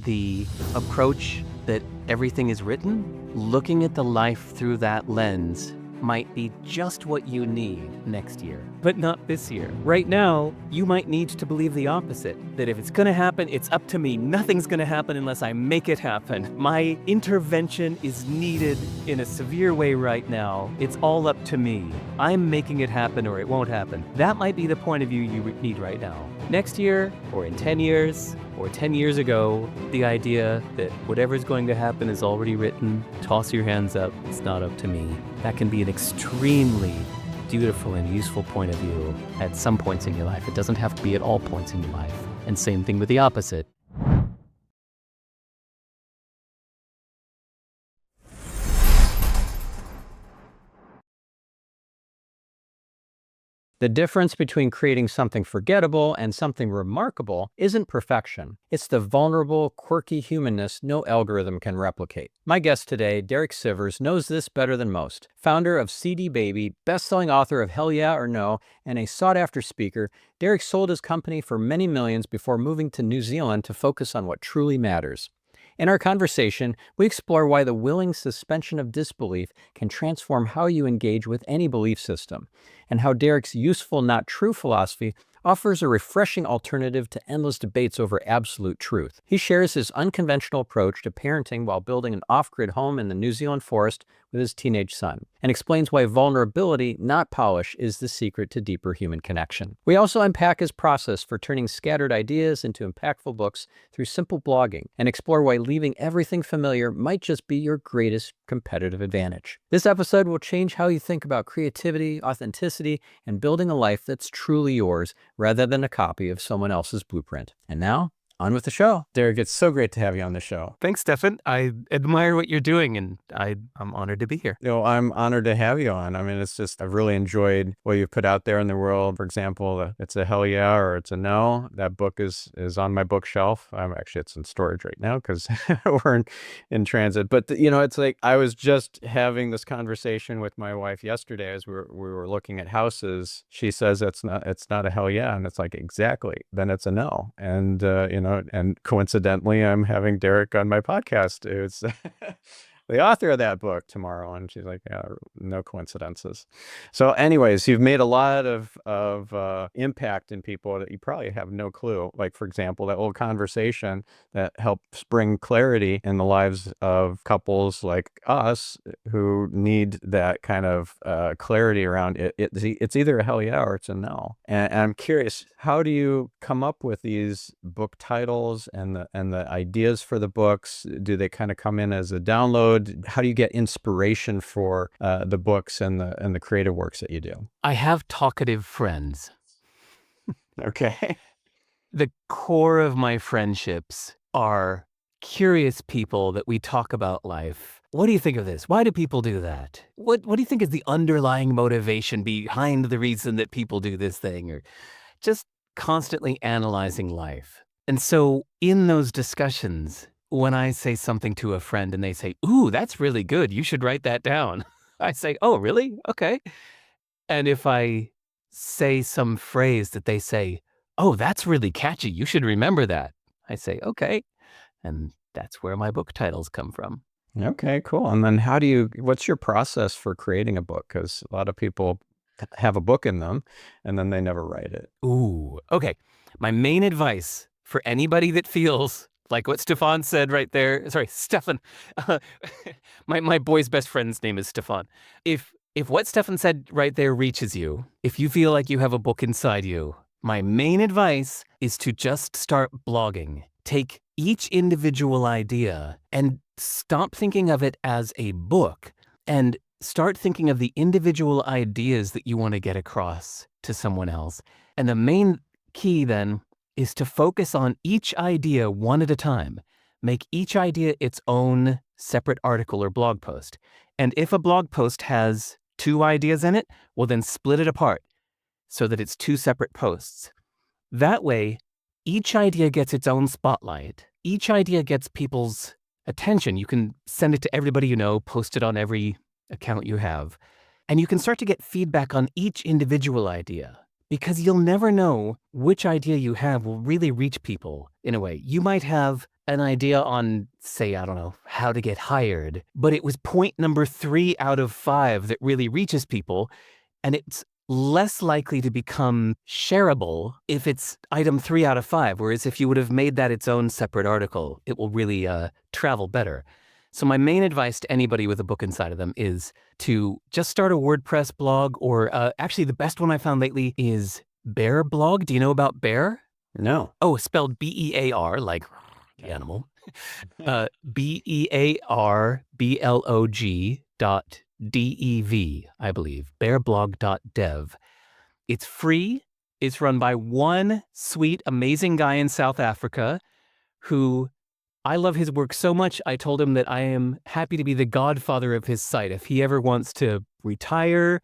the approach that everything is written, looking at the life through that lens might be just what you need next year, but not this year. Right now, you might need to believe the opposite, that if it's gonna happen, it's up to me. Nothing's gonna happen unless I make it happen. My intervention is needed in a severe way right now. It's all up to me. I'm making it happen or it won't happen. That might be the point of view you need right now. Next year, or in 10 years, or 10 years ago, the idea that whatever's going to happen is already written, toss your hands up, it's not up to me. That can be an extremely beautiful and useful point of view at some points in your life. It doesn't have to be at all points in your life. And same thing with the opposite. The difference between creating something forgettable and something remarkable isn't perfection. It's the vulnerable, quirky humanness no algorithm can replicate. My guest today, Derek Sivers, knows this better than most. Founder of CD Baby, best-selling author of Hell Yeah or No, and a sought-after speaker, Derek sold his company for many millions before moving to New Zealand to focus on what truly matters. In our conversation, we explore why the willing suspension of disbelief can transform how you engage with any belief system, and how Derek's useful, not true philosophy offers a refreshing alternative to endless debates over absolute truth. He shares his unconventional approach to parenting while building an off-grid home in the New Zealand forest with his teenage son, and explains why vulnerability, not polish, is the secret to deeper human connection. We also unpack his process for turning scattered ideas into impactful books through simple blogging, and explore why leaving everything familiar might just be your greatest competitive advantage. This episode will change how you think about creativity, authenticity, and building a life that's truly yours, rather than a copy of someone else's blueprint. And now, on with the show. Derek, it's so great to have you on the show. Thanks, Stephan. I admire what you're doing, and I'm honored to be here. I'm honored to have you on. I mean, I've really enjoyed what you've put out there in the world. For example, it's a hell yeah or it's a no. That book is on my bookshelf. It's in storage right now because we're in transit. But, it's like I was just having this conversation with my wife yesterday as we were looking at houses. She says it's not a hell yeah. And it's like, exactly. Then it's a no. And, and coincidentally, I'm having Derek on my podcast, who's the author of that book, tomorrow. And she's like, yeah, no coincidences. So anyways, you've made a lot of impact in people that you probably have no clue. Like, for example, that old conversation that helps bring clarity in the lives of couples like us who need that kind of clarity around it. It's either a hell yeah or it's a no. And I'm curious, how do you come up with these book titles and the ideas for the books? Do they kind of come in as a download? How do you get inspiration for the books and the creative works that you do? I have talkative friends. Okay. The core of my friendships are curious people that we talk about life. What do you think of this? Why do people do that? What do you think is the underlying motivation behind the reason that people do this thing? Or just constantly analyzing life. And so in those discussions, when I say something to a friend and they say, "Ooh, that's really good. You should write that down." I say, "Oh, really? Okay." And if I say some phrase that they say, "Oh, that's really catchy. You should remember that." I say, "Okay." And that's where my book titles come from. Okay, cool. And then what's your process for creating a book? Because a lot of people have a book in them and then they never write it. Ooh, okay. My main advice for anybody that feels like what Stephan said right there. Sorry, Stephan. My boy's best friend's name is Stephan. If what Stephan said right there reaches you, if you feel like you have a book inside you, my main advice is to just start blogging. Take each individual idea and stop thinking of it as a book and start thinking of the individual ideas that you want to get across to someone else. And the main key then is to focus on each idea one at a time. Make each idea its own separate article or blog post. And if a blog post has 2 ideas in it, well then split it apart so that it's 2 separate posts. That way, each idea gets its own spotlight. Each idea gets people's attention. You can send it to everybody you know, post it on every account you have. And you can start to get feedback on each individual idea. because you'll never know which idea you have will really reach people in a way. You might have an idea on, say, I don't know, how to get hired, but it was point number 3 out of 5 that really reaches people, and it's less likely to become shareable if it's item 3 out of 5, whereas if you would have made that its own separate article, it will really travel better. So my main advice to anybody with a book inside of them is to just start a WordPress blog, or actually the best one I found lately is Bear blog. Do you know about Bear? No. Oh, spelled B-E-A-R, like the animal. BEARBLOG.dev, I believe. Bearblog.dev. It's free. It's run by one sweet, amazing guy in South Africa who, I love his work so much, I told him that I am happy to be the godfather of his site. If he ever wants to retire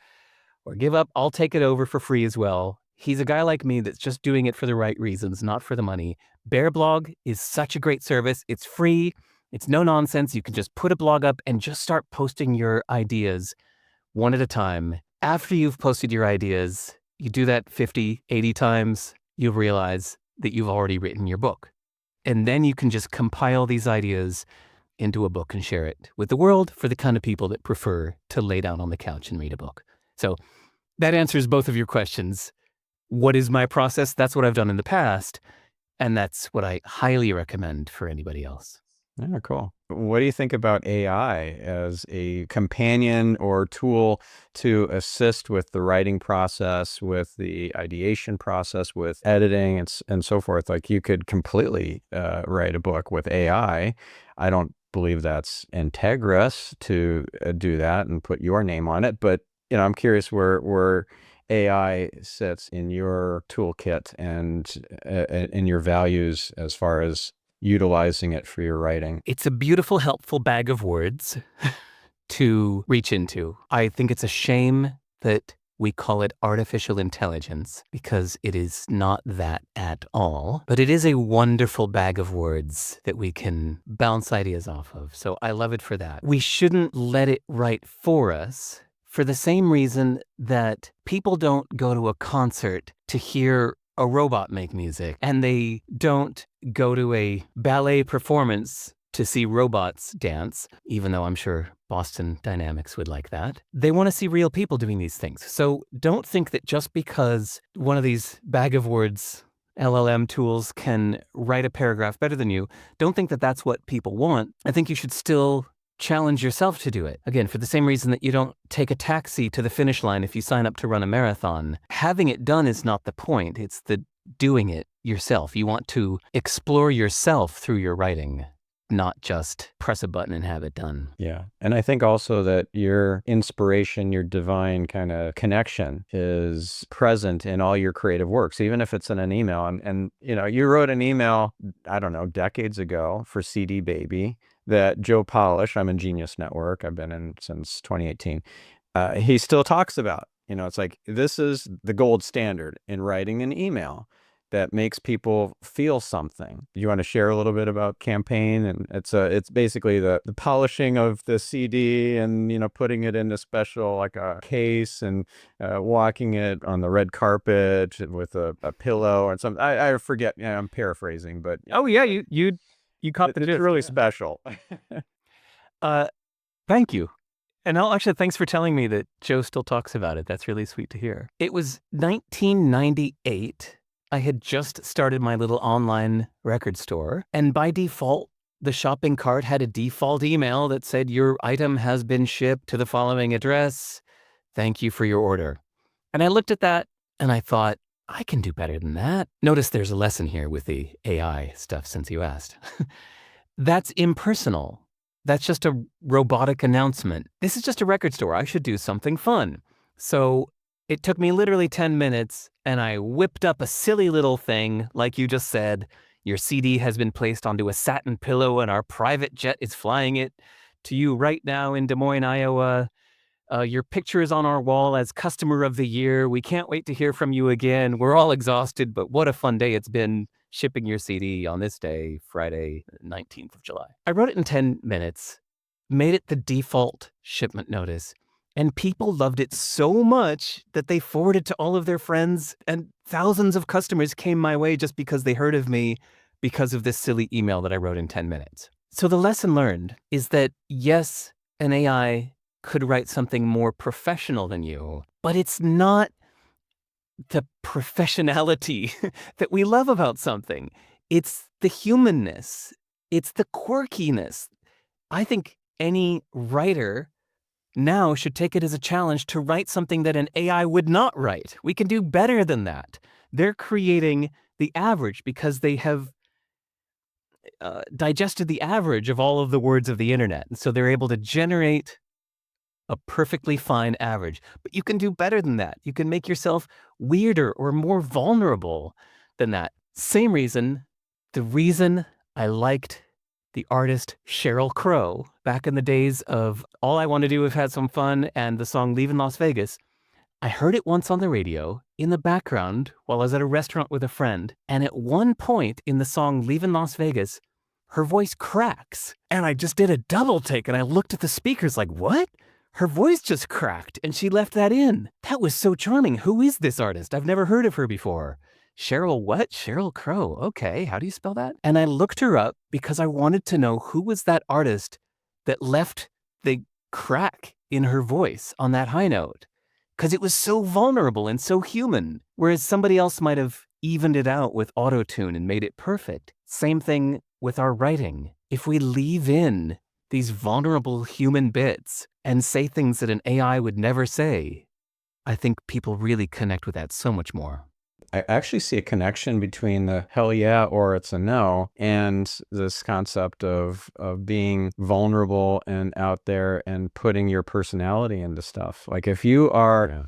or give up, I'll take it over for free as well. He's a guy like me that's just doing it for the right reasons, not for the money. Bearblog is such a great service. It's free. It's no nonsense. You can just put a blog up and just start posting your ideas one at a time. After you've posted your ideas, you do that 50, 80 times, you'll realize that you've already written your book. And then you can just compile these ideas into a book and share it with the world for the kind of people that prefer to lay down on the couch and read a book. So that answers both of your questions. What is my process? That's what I've done in the past. And that's what I highly recommend for anybody else. Yeah, cool. What do you think about AI as a companion or tool to assist with the writing process, with the ideation process, with editing and so forth? Like you could completely write a book with AI. I don't believe that's integrous to do that and put your name on it, but I'm curious where AI sits in your toolkit and in your values as far as utilizing it for your writing. It's a beautiful, helpful bag of words to reach into. I think it's a shame that we call it artificial intelligence because it is not that at all. But it is a wonderful bag of words that we can bounce ideas off of. So I love it for that. We shouldn't let it write for us for the same reason that people don't go to a concert to hear a robot make music, and they don't go to a ballet performance to see robots dance, even though I'm sure Boston Dynamics would like that. They want to see real people doing these things. So don't think that just because one of these bag of words LLM tools can write a paragraph better than you, don't think that that's what people want. I think you should still challenge yourself to do it. Again, for the same reason that you don't take a taxi to the finish line if you sign up to run a marathon. Having it done is not the point. It's the doing it yourself. You want to explore yourself through your writing, not just press a button and have it done. Yeah. And I think also that your inspiration, your divine kind of connection is present in all your creative works, even if it's in an email. And you wrote an email, I don't know, decades ago for CD Baby that Joe Polish, I'm in Genius Network, I've been in since 2018. He still talks about, it's like, this is the gold standard in writing an email that makes people feel something. You want to share a little bit about Campaign? And it's basically the polishing of the CD and, putting it in a special, like a case and walking it on the red carpet with a pillow or something. I forget. Yeah, I'm paraphrasing, but Oh yeah, you caught the it's gist. really special. Thank you. And actually, thanks for telling me that Joe still talks about it. That's really sweet to hear. It was 1998. I had just started my little online record store, and by default, the shopping cart had a default email that said, your item has been shipped to the following address. Thank you for your order. And I looked at that and I thought, I can do better than that. Notice there's a lesson here with the AI stuff since you asked. That's impersonal. That's just a robotic announcement. This is just a record store. I should do something fun. So it took me literally 10 minutes, and I whipped up a silly little thing, like you just said. Your CD has been placed onto a satin pillow, and our private jet is flying it to you right now in Des Moines, Iowa. Your picture is on our wall as Customer of the Year. We can't wait to hear from you again. We're all exhausted, but what a fun day it's been shipping your CD on this day, Friday, 19th of July. I wrote it in 10 minutes, made it the default shipment notice, And people loved it so much that they forwarded to all of their friends, and thousands of customers came my way just because they heard of me because of this silly email that I wrote in 10 minutes. So the lesson learned is that yes, an AI could write something more professional than you, but it's not the professionality that we love about something. It's the humanness. It's the quirkiness. I think any writer now should take it as a challenge to write something that an AI would not write. We can do better than that. They're creating the average because they have digested the average of all of the words of the internet. And so they're able to generate a perfectly fine average. But you can do better than that. You can make yourself weirder or more vulnerable than that. Same reason, the reason I liked the artist Sheryl Crow back in the days of All I Want to Do is Have Some Fun and the song Leaving Las Vegas. I heard it once on the radio in the background while I was at a restaurant with a friend. And at one point in the song Leaving Las Vegas, her voice cracks. And I just did a double take and I looked at the speakers like, what? Her voice just cracked and she left that in. That was so charming. Who is this artist? I've never heard of her before. Sheryl what? Sheryl Crow. Okay, how do you spell that? And I looked her up because I wanted to know who was that artist that left the crack in her voice on that high note. Because it was so vulnerable and so human, whereas somebody else might have evened it out with auto-tune and made it perfect. Same thing with our writing. If we leave in these vulnerable human bits and say things that an AI would never say, I think people really connect with that so much more. I actually see a connection between the hell yeah or it's a no and this concept of being vulnerable and out there and putting your personality into stuff. Like if you are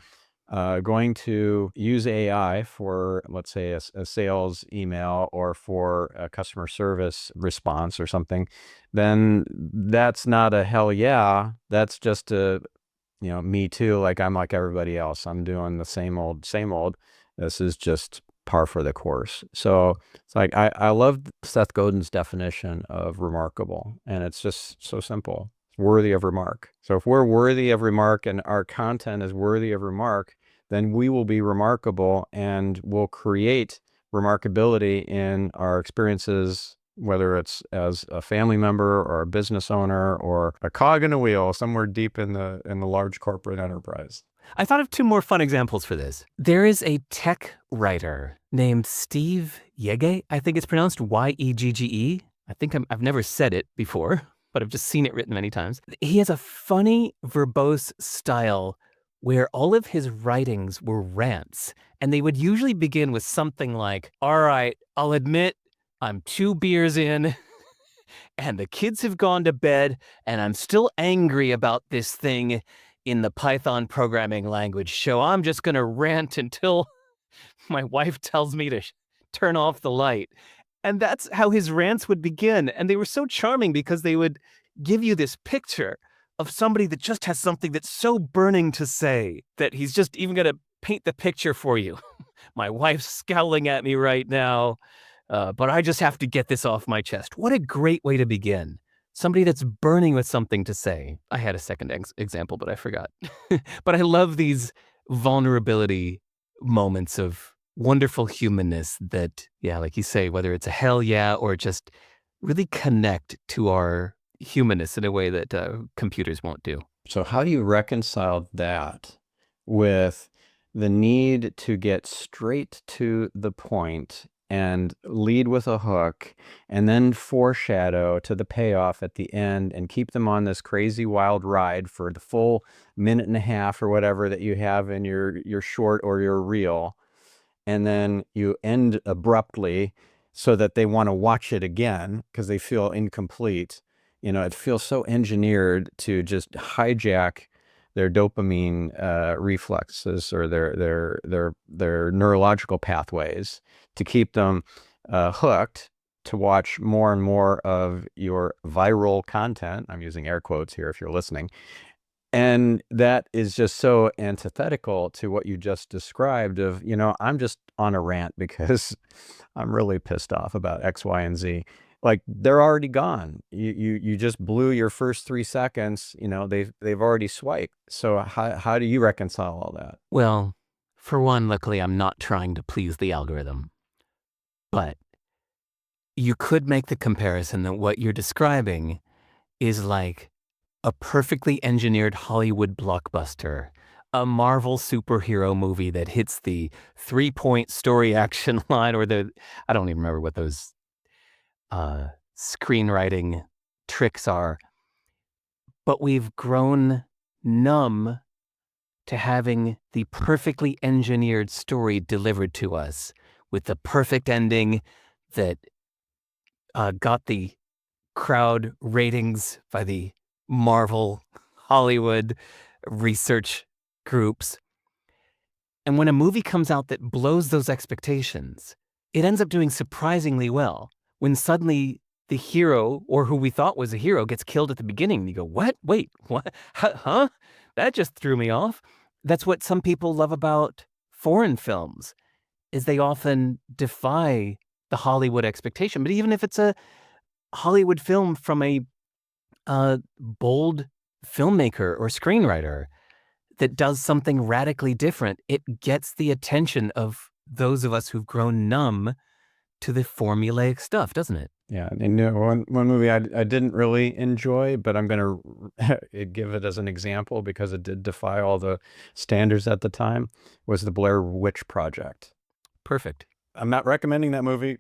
going to use AI for, let's say, a sales email or for a customer service response or something, then that's not a hell yeah. That's just a, me too. Like I'm like everybody else. I'm doing the same old, same old. This is just par for the course. So it's like, I love Seth Godin's definition of remarkable, and it's just so simple. It's worthy of remark. So if we're worthy of remark and our content is worthy of remark, then we will be remarkable and will create remarkability in our experiences, whether it's as a family member or a business owner or a cog in a wheel somewhere deep in the large corporate enterprise. I thought of two more fun examples for this. There is a tech writer named Steve Yegge. I think it's pronounced Yegge. I think I've never said it before, but I've just seen it written many times. He has a funny, verbose style where all of his writings were rants, and they would usually begin with something like, all right, I'll admit I'm 2 beers in and the kids have gone to bed and I'm still angry about this thing in the Python programming language. So I'm just going to rant until my wife tells me to turn off the light. And that's how his rants would begin. And they were so charming because they would give you this picture of somebody that just has something that's so burning to say that he's just even going to paint the picture for you. My wife's scowling at me right now, but I just have to get this off my chest. What a great way to begin. Somebody that's burning with something to say. I had a second example, but I forgot. But I love these vulnerability moments of wonderful humanness that, yeah, like you say, whether it's a hell yeah or just really connect to our humanness in a way that computers won't do. So how do you reconcile that with the need to get straight to the point and lead with a hook and then foreshadow to the payoff at the end and keep them on this crazy wild ride for the full minute and a half or whatever that you have in your short or your reel, and then you end abruptly so that they want to watch it again because they feel incomplete. It feels so engineered to just hijack their dopamine reflexes or their neurological pathways to keep them hooked to watch more and more of your viral content. I'm using air quotes here if you're listening. And that is just so antithetical to what you just described of, I'm just on a rant because I'm really pissed off about X, Y, and Z. like they're already gone. You just blew your first 3 seconds. They've already swiped. So how do you reconcile all that? Well, for one, luckily, I'm not trying to please the algorithm. But you could make the comparison that what you're describing is like a perfectly engineered Hollywood blockbuster, a Marvel superhero movie that hits the 3-point story action line, or I don't even remember what those screenwriting tricks are. But we've grown numb to having the perfectly engineered story delivered to us with the perfect ending that got the crowd ratings by the Marvel Hollywood research groups. And when a movie comes out that blows those expectations, it ends up doing surprisingly well. When suddenly the hero, or who we thought was a hero, gets killed at the beginning, you go, what? Wait, what? Huh? That just threw me off. That's what some people love about foreign films, is they often defy the Hollywood expectation. But even if it's a Hollywood film from a bold filmmaker or screenwriter that does something radically different, it gets the attention of those of us who've grown numb to the formulaic stuff, doesn't it? Yeah, and one movie I didn't really enjoy, but I'm gonna give it as an example because it did defy all the standards at the time, was the Blair Witch Project. Perfect. I'm not recommending that movie.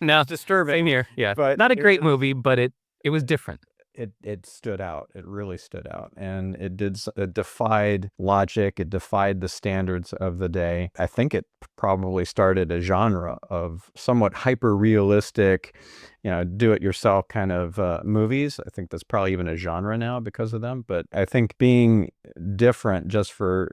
No, It's disturbing. same here. Yeah, But not a great movie, but it was different. it stood out. It really stood out, and it defied logic. It defied the standards of the day. I think it probably started a genre of somewhat hyper realistic, do it yourself kind of movies. I think that's probably even a genre now because of them. But I think being different just for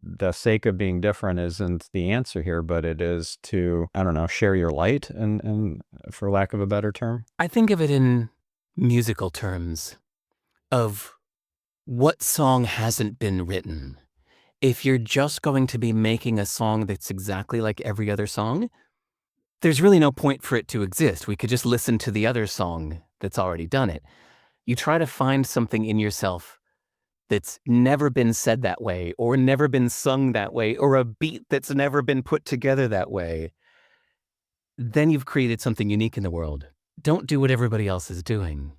the sake of being different isn't the answer here, but it is to, I don't know, share your light, and for lack of a better term. I think of it in musical terms of what song hasn't been written. If you're just going to be making a song that's exactly like every other song, there's really no point for it to exist. We could just listen to the other song that's already done it. You try to find something in yourself that's never been said that way, or never been sung that way, or a beat that's never been put together that way. Then you've created something unique in the world. Don't do what everybody else is doing.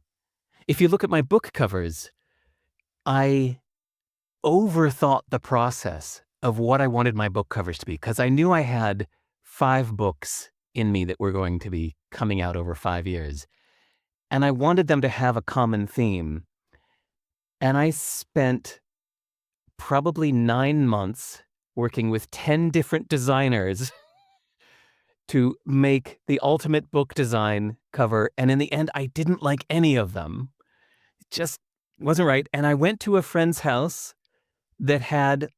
If you look at my book covers, I overthought the process of what I wanted my book covers to be, because I knew I had 5 books in me that were going to be coming out over 5 years. And I wanted them to have a common theme. And I spent probably 9 months working with 10 different designers to make the ultimate book design cover. And in the end, I didn't like any of them. It just wasn't right. And I went to a friend's house that had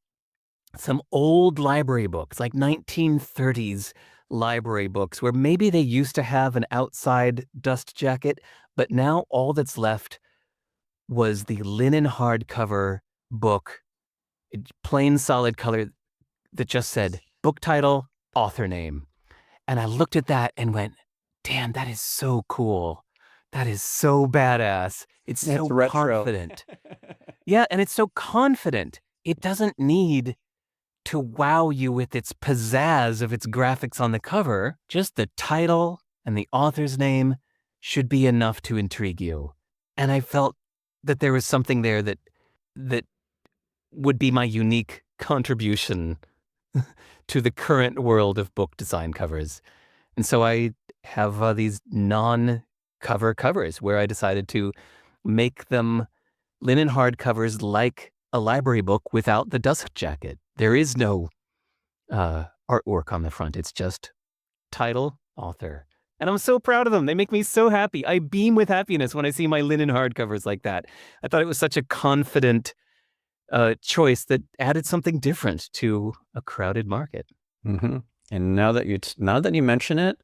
some old library books, like 1930s library books, where maybe they used to have an outside dust jacket, but now all that's left was the linen hardcover book, plain solid color, that just said book title, author name. And I looked at that and went, damn, that is so cool. That is so badass. It's so retro. confident. Yeah, and it's so confident. It doesn't need to wow you with its pizzazz of its graphics on the cover. Just the title and the author's name should be enough to intrigue you. And I felt that there was something there that would be my unique contribution to the current world of book design covers. And so I have these non-cover covers where I decided to make them linen hardcovers like a library book without the dust jacket. There is no artwork on the front. It's just title, author. And I'm so proud of them. They make me so happy. I beam with happiness when I see my linen hardcovers like that. I thought it was such a confident choice that added something different to a crowded market. Mm-hmm. And now that you mention it,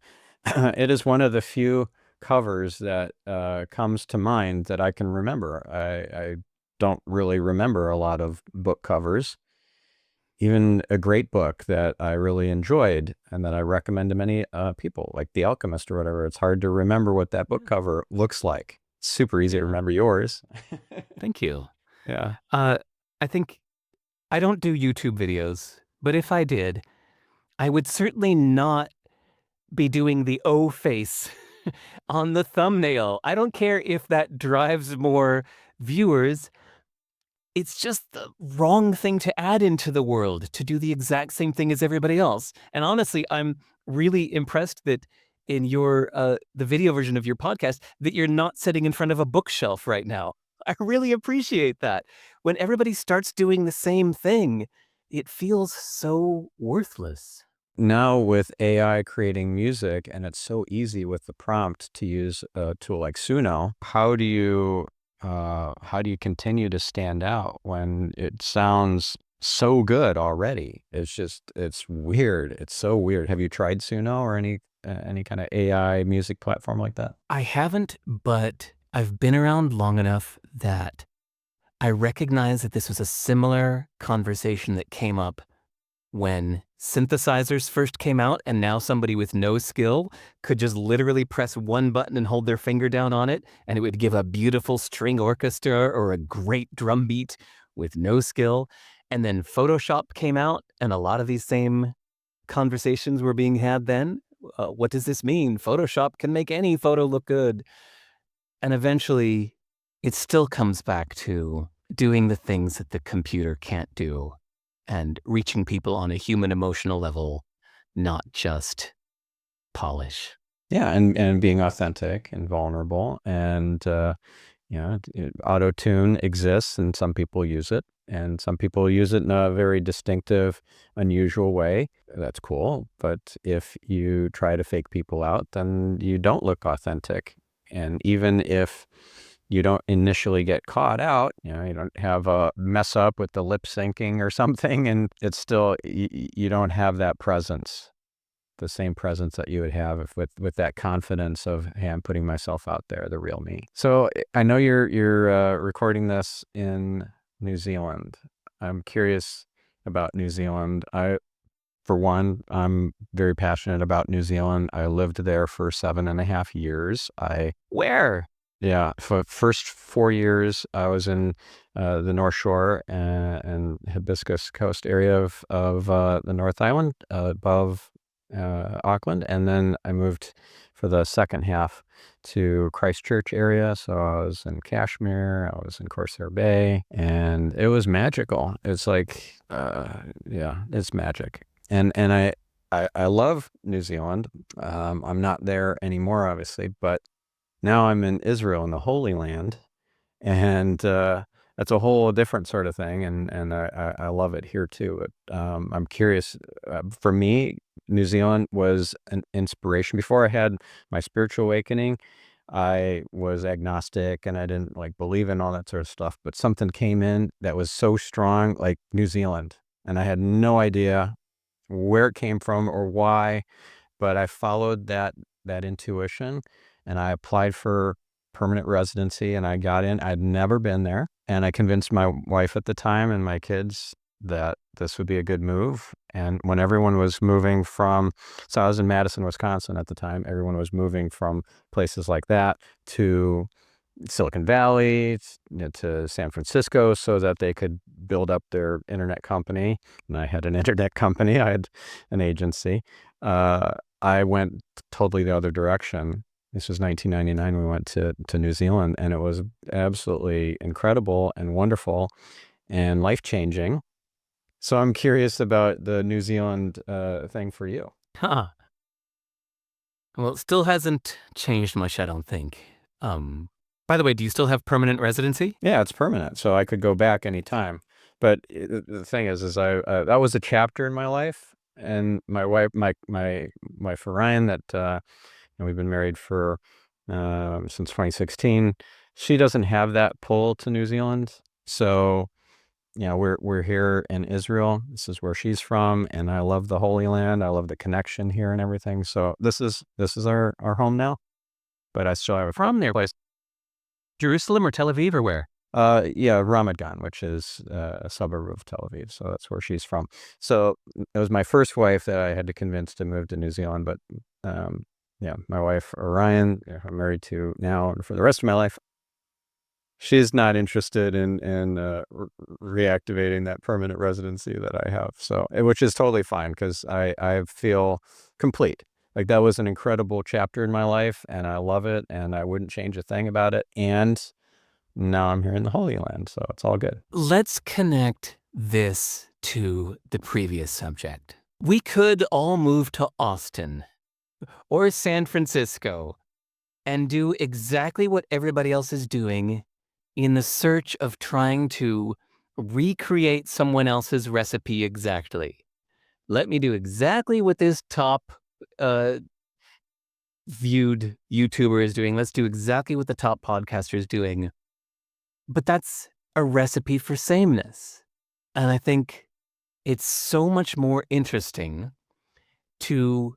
it is one of the few covers that comes to mind that I can remember. I don't really remember a lot of book covers. even a great book that I really enjoyed and that I recommend to many people, like The Alchemist or whatever. It's hard to remember what that book cover looks like. It's super easy to remember yours. Thank you. Yeah. I think I don't do YouTube videos, but if I did, I would certainly not be doing the O face on the thumbnail. I don't care if that drives more viewers. It's just the wrong thing to add into the world, to do the exact same thing as everybody else. And honestly, I'm really impressed that in your the video version of your podcast that you're not sitting in front of a bookshelf right now. I really appreciate that. When everybody starts doing the same thing, it feels so worthless. Now with AI creating music, and it's so easy with the prompt to use a tool like Suno, how do you continue to stand out when it sounds so good already? It's weird. It's so weird. Have you tried Suno or any kind of AI music platform like that? I haven't, but I've been around long enough that I recognize that this was a similar conversation that came up when synthesizers first came out, and now somebody with no skill could just literally press one button and hold their finger down on it, and it would give a beautiful string orchestra or a great drum beat with no skill. And then Photoshop came out, and a lot of these same conversations were being had then. What does this mean? Photoshop can make any photo look good. And eventually, it still comes back to doing the things that the computer can't do and reaching people on a human emotional level, not just polish. Yeah, and being authentic and vulnerable, and auto tune exists, and some people use it, and some people use it in a very distinctive, unusual way. That's cool, but if you try to fake people out, then you don't look authentic. And even if you don't initially get caught out, you don't have a mess up with the lip syncing or something, and it's still you don't have that presence, the same presence that you would have if with that confidence of, hey, I'm putting myself out there, the real me. So I know you're recording this in New Zealand. I'm curious about New Zealand. For one, I'm very passionate about New Zealand. I lived there for 7.5 years. Where? Yeah, for first 4 years, I was in the North Shore and Hibiscus Coast area of the North Island above Auckland, and then I moved for the second half to Christchurch area. So I was in Kashmir, I was in Corsair Bay, and it was magical. It's like, yeah, it's magic, and I love New Zealand. I'm not there anymore, obviously, but now I'm in Israel in the Holy Land, and that's a whole different sort of thing, and I love it here too. But I'm curious. For me, New Zealand was an inspiration. Before I had my spiritual awakening, I was agnostic and I didn't like believe in all that sort of stuff. But something came in that was so strong, like New Zealand, and I had no idea where it came from or why, but I followed that intuition, and I applied for permanent residency, and I got in. I'd never been there, and I convinced my wife at the time and my kids that this would be a good move. And when everyone was moving from, so I was in Madison, Wisconsin at the time, everyone was moving from places like that to Silicon Valley, to San Francisco, so that they could build up their internet company. And I had an internet company. I had an agency. I went totally the other direction. This was 1999. We went to New Zealand, and it was absolutely incredible and wonderful and life-changing. So I'm curious about the New Zealand thing for you. Huh. Well, it still hasn't changed much, I don't think. By the way, do you still have permanent residency? Yeah, it's permanent, so I could go back anytime. But the thing is I that was a chapter in my life, and my wife Orion, that and we've been married for since 2016. She doesn't have that pull to New Zealand, so we're here in Israel. This is where she's from, and I love the Holy Land. I love the connection here and everything. So this is our home now. But I still have a From there, place. Jerusalem or Tel Aviv or where? Yeah, Ramat Gan, which is a suburb of Tel Aviv. So that's where she's from. So it was my first wife that I had to convince to move to New Zealand. But yeah, my wife, Orion, I'm married to now and for the rest of my life, she's not interested in reactivating that permanent residency that I have. So, which is totally fine because I feel complete. Like that was an incredible chapter in my life, and I love it, and I wouldn't change a thing about it. And now I'm here in the Holy Land, so it's all good. Let's connect this to the previous subject. We could all move to Austin or San Francisco and do exactly what everybody else is doing in the search of trying to recreate someone else's recipe exactly. Let me do exactly what this top uh, viewed YouTuber is doing. Let's do exactly what the top podcaster is doing. But that's a recipe for sameness. And I think it's so much more interesting to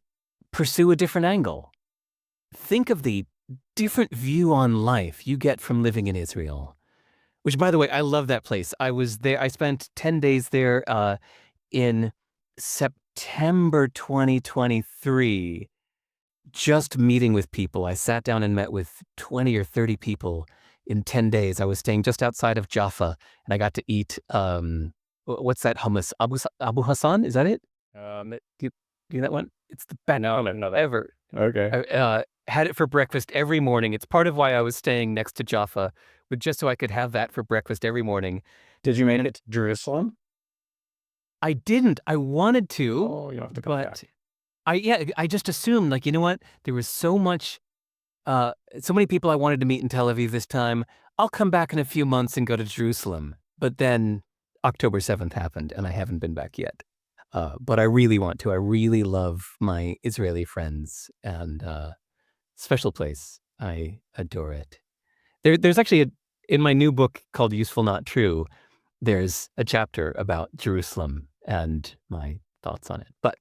pursue a different angle. Think of the different view on life you get from living in Israel, which, by the way, I love that place. I was there. I spent 10 days there in September 2023, just meeting with people. I sat down and met with 20 or 30 people in 10 days. I was staying just outside of Jaffa, and I got to eat, what's that hummus? Abu Hassan? Is that it? Do you that one? It's the best hummus ever. Okay. I had it for breakfast every morning. It's part of why I was staying next to Jaffa, but just so I could have that for breakfast every morning. Did you make it to Jerusalem? I didn't. I wanted to, Oh, you have to come but back. I just assumed, like, you know what? There was so many people I wanted to meet in Tel Aviv this time. I'll come back in a few months and go to Jerusalem. But then October 7th happened, and I haven't been back yet. But I really want to. I really love my Israeli friends, and special place. I adore it. There's actually in my new book called Useful Not True, there's a chapter about Jerusalem and my thoughts on it. But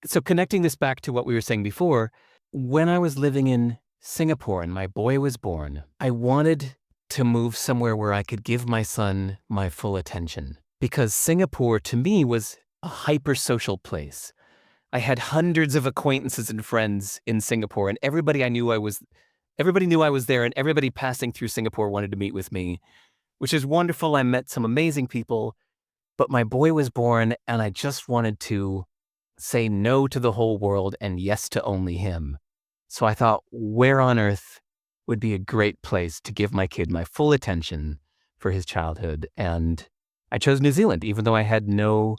so connecting this back to what we were saying before, when I was living in Singapore and my boy was born, I wanted to move somewhere where I could give my son my full attention, because Singapore to me was a hyper-social place. I had hundreds of acquaintances and friends in Singapore, and everybody knew I was there, and everybody passing through Singapore wanted to meet with me, which is wonderful. I met some amazing people, but my boy was born, and I just wanted to say no to the whole world and yes to only him. So I thought, where on earth would be a great place to give my kid my full attention for his childhood? And I chose New Zealand, even though I had no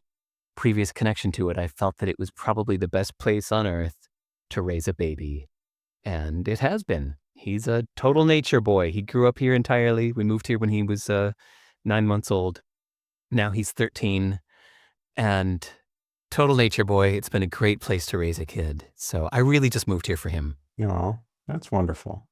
previous connection to it. I felt that it was probably the best place on earth to raise a baby. And it has been. He's a total nature boy. He grew up here entirely. We moved here when he was 9 months old. Now he's 13. And total nature boy. It's been a great place to raise a kid. So I really just moved here for him. Oh, that's wonderful.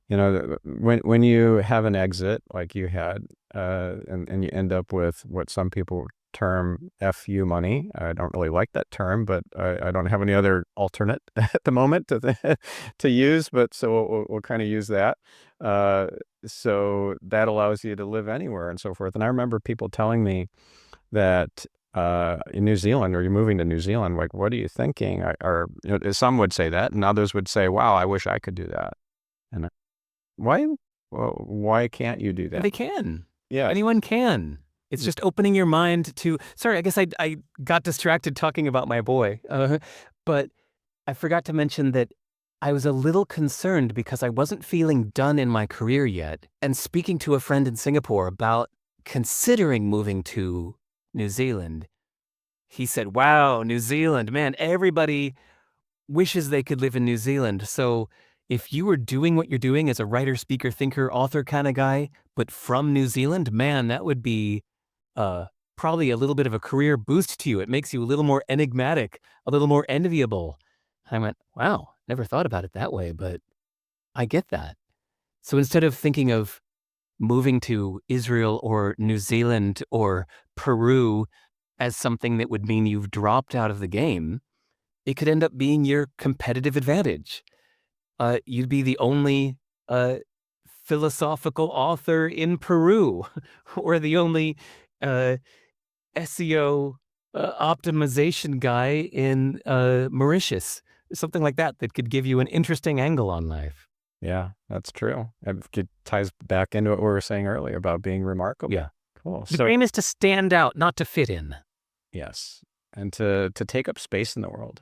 You know, when you have an exit like you had, and you end up with what some people term FU money. I don't really like that term, but I don't have any other alternate at the moment to use. But so we'll kind of use that. So that allows you to live anywhere and so forth. And I remember people telling me that in New Zealand, or you're moving to New Zealand, like, what are you thinking? Or some would say that, and others would say, wow, I wish I could do that. And why? Well, why can't you do that? They can. Yeah. Anyone can. It's just opening your mind to. Sorry, I guess I got distracted talking about my boy. But I forgot to mention that I was a little concerned because I wasn't feeling done in my career yet. And speaking to a friend in Singapore about considering moving to New Zealand, he said, wow, New Zealand, man, everybody wishes they could live in New Zealand. So if you were doing what you're doing as a writer, speaker, thinker, author kind of guy, but from New Zealand, man, that would be probably a little bit of a career boost to you. It makes you a little more enigmatic, a little more enviable. I went, wow, never thought about it that way, but I get that. So instead of thinking of moving to Israel or New Zealand or Peru as something that would mean you've dropped out of the game, it could end up being your competitive advantage. You'd be the only philosophical author in Peru or the only SEO optimization guy in Mauritius. Something like that could give you an interesting angle on life. Yeah, that's true. It ties back into what we were saying earlier about being remarkable. Yeah. Cool. The So dream is to stand out, not to fit in. yes, and to take up space in the world.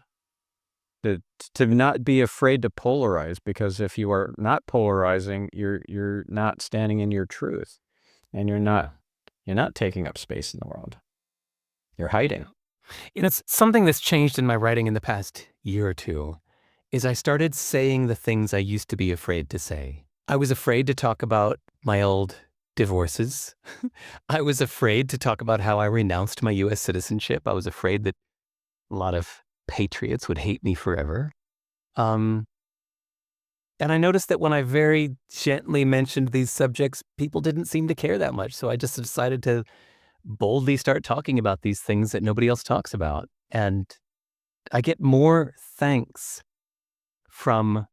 To not be afraid to polarize, because if you are not polarizing, you're not standing in your truth, and you're not taking up space in the world. You're hiding. It's something that's changed in my writing in the past year or two is I started saying the things I used to be afraid to say. I was afraid to talk about my old divorces. I was afraid to talk about how I renounced my U.S. citizenship. I was afraid that a lot of patriots would hate me forever. And I noticed that when I very gently mentioned these subjects, people didn't seem to care that much. So I just decided to boldly start talking about these things that nobody else talks about. And I get more thanks from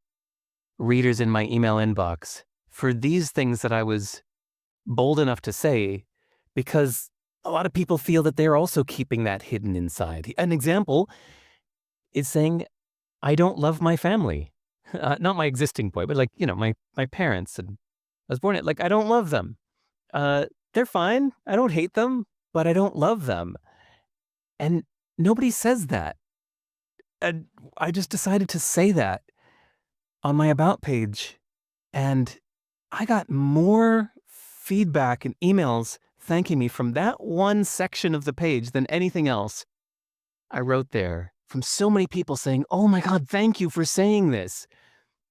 readers in my email inbox for these things that I was bold enough to say, because a lot of people feel that they're also keeping that hidden inside. An example is saying, I don't love my family. Not my existing boy, but my parents. And I was born I don't love them. They're fine. I don't hate them, but I don't love them. And nobody says that. And I just decided to say that on my About page. And I got more feedback and emails thanking me from that one section of the page than anything else I wrote there, from so many people saying, oh my God, thank you for saying this.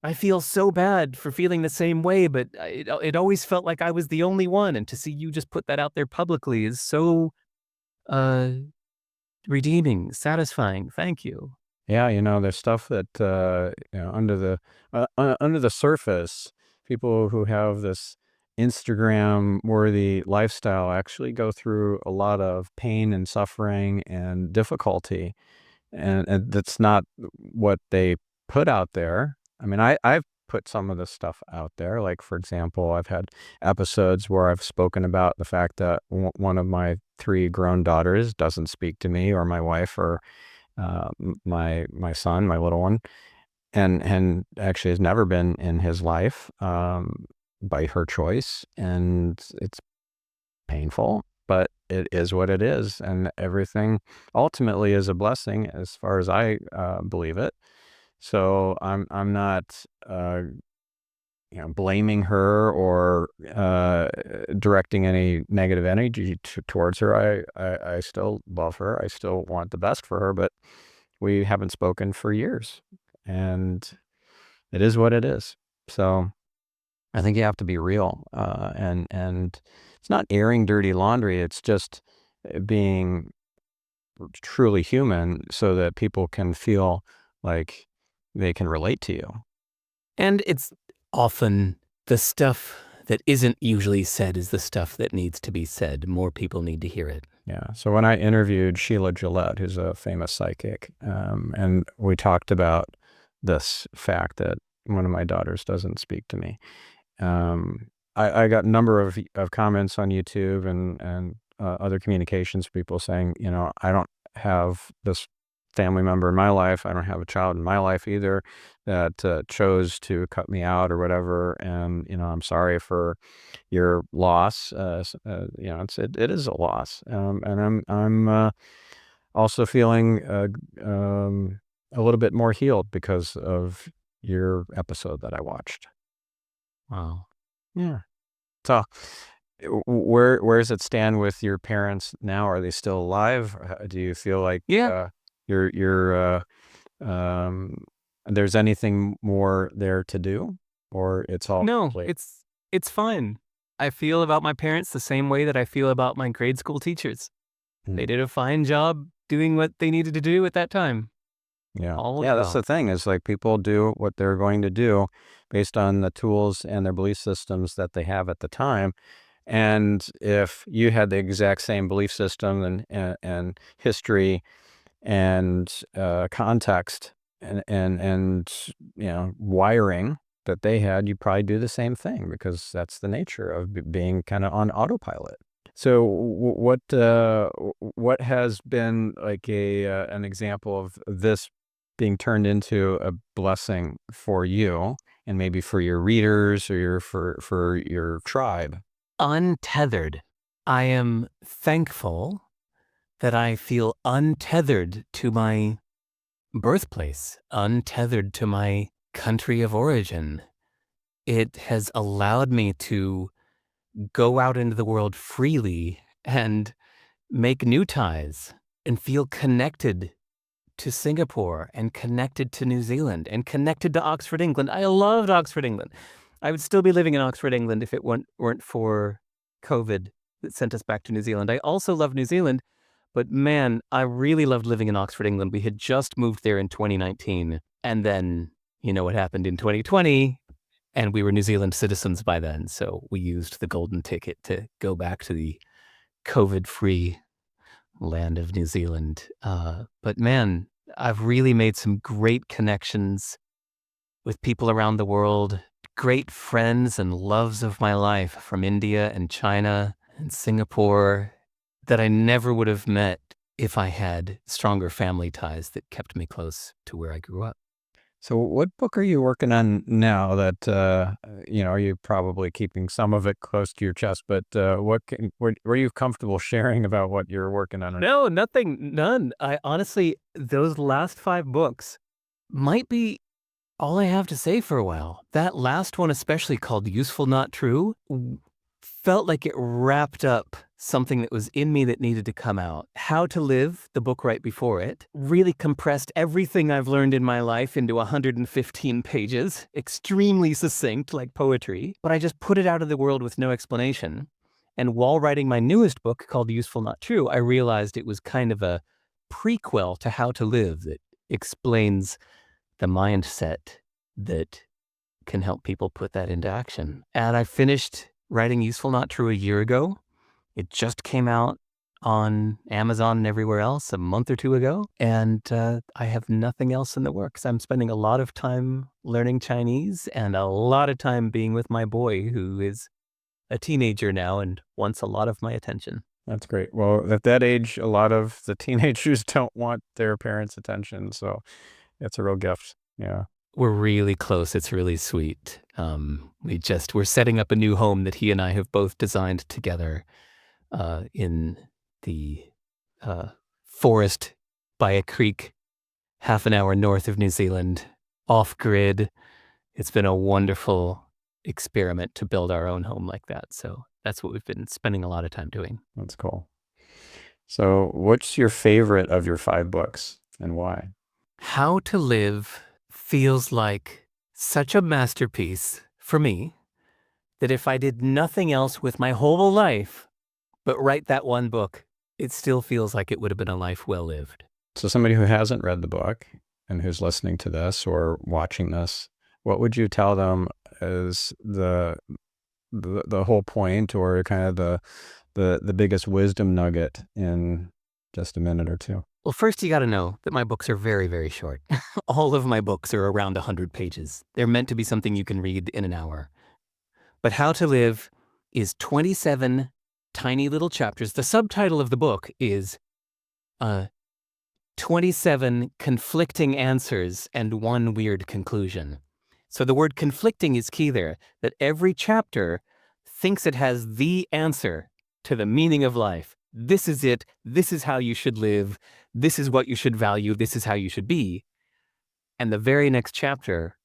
I feel so bad for feeling the same way, but it always felt like I was the only one. And to see you just put that out there publicly is so uh, redeeming, satisfying. Thank you. Yeah, there's stuff that under the surface, people who have this Instagram-worthy lifestyle actually go through a lot of pain and suffering and difficulty, and that's not what they put out there. I mean, I've put some of this stuff out there. Like, for example, I've had episodes where I've spoken about the fact that one of my 3 grown daughters doesn't speak to me or my wife or my son, my little one, and actually has never been in his life, by her choice, and it's painful, but it is what it is, and everything ultimately is a blessing as far as I believe it. So I'm not blaming her or directing any negative energy towards her. I still love her. I still want the best for her, but we haven't spoken for years, and it is what it is. So I think you have to be real, and it's not airing dirty laundry. It's just being truly human, so that people can feel like they can relate to you. And it's often the stuff that isn't usually said is the stuff that needs to be said. More people need to hear it. Yeah. So when I interviewed Sheila Gillette, who's a famous psychic, and we talked about this fact that one of my daughters doesn't speak to me, I got a number of comments on YouTube and other communications people saying, I don't have this family member in my life. I don't have a child in my life either that chose to cut me out or whatever. And, I'm sorry for your loss. It is a loss. And I'm also feeling a little bit more healed because of your episode that I watched. Wow. Yeah. So where does it stand with your parents now? Are they still alive? Do you feel like Yeah. you're um, there's anything more there to do, or it's all No, complete? it's fine. I feel about my parents the same way that I feel about my grade school teachers. Mm. They did a fine job doing what they needed to do at that time. Yeah. All is Yeah, that's well. the thing, is like people do what they're going to do based on the tools and their belief systems that they have at the time. And if you had the exact same belief system and history and context and wiring, that they had, you probably do the same thing because that's the nature of being kind of on autopilot. So what has been like an example of this being turned into a blessing for you and maybe for your readers or for your tribe? Untethered. I am thankful that I feel untethered to my birthplace, untethered to my country of origin. It has allowed me to go out into the world freely and make new ties and feel connected to Singapore and connected to New Zealand and connected to Oxford, England. I loved Oxford, England. I would still be living in Oxford, England if it weren't for COVID that sent us back to New Zealand. I also love New Zealand, but man, I really loved living in Oxford, England. We had just moved there in 2019. And then, you know what happened in 2020? And we were New Zealand citizens by then. So we used the golden ticket to go back to the COVID-free land of New Zealand. But man, I've really made some great connections with people around the world, great friends and loves of my life from India and China and Singapore that I never would have met if I had stronger family ties that kept me close to where I grew up. So what book are you working on now that, are you probably keeping some of it close to your chest, but were you comfortable sharing about what you're working on? No, nothing, none. I honestly, those last 5 books might be all I have to say for a while. That last one, especially called Useful Not True, felt like it wrapped up something that was in me that needed to come out. How to Live, the book right before it, really compressed everything I've learned in my life into 115 pages, extremely succinct like poetry, but I just put it out of the world with no explanation. And while writing my newest book called Useful Not True, I realized it was kind of a prequel to How to Live that explains the mindset that can help people put that into action. And I finished writing Useful Not True a year ago. It just came out on Amazon and everywhere else a month or 2 ago. And I have nothing else in the works. I'm spending a lot of time learning Chinese and a lot of time being with my boy, who is a teenager now and wants a lot of my attention. That's great. Well, at that age, a lot of the teenagers don't want their parents' attention, so it's a real gift. Yeah. We're really close. It's really sweet. We're setting up a new home that he and I have both designed together in the forest by a creek, half an hour north of New Zealand, off grid. It's been a wonderful experiment to build our own home like that. So that's what we've been spending a lot of time doing. That's cool. So what's your favorite of your 5 books and why? How to Live feels like such a masterpiece for me that if I did nothing else with my whole life but write that one book, it still feels like it would have been a life well lived. So somebody who hasn't read the book and who's listening to this or watching this, what would you tell them is the whole point or kind of the biggest wisdom nugget in just a minute or two? Well, first you got to know that my books are very, very short. All of my books are around 100 pages. They're meant to be something you can read in an hour. But How to Live is 27 tiny little chapters. The subtitle of the book is 27 conflicting answers and one weird conclusion. So the word conflicting is key there, that every chapter thinks it has the answer to the meaning of life. This is it. This is how you should live. This is what you should value. This is how you should be. And the very next chapter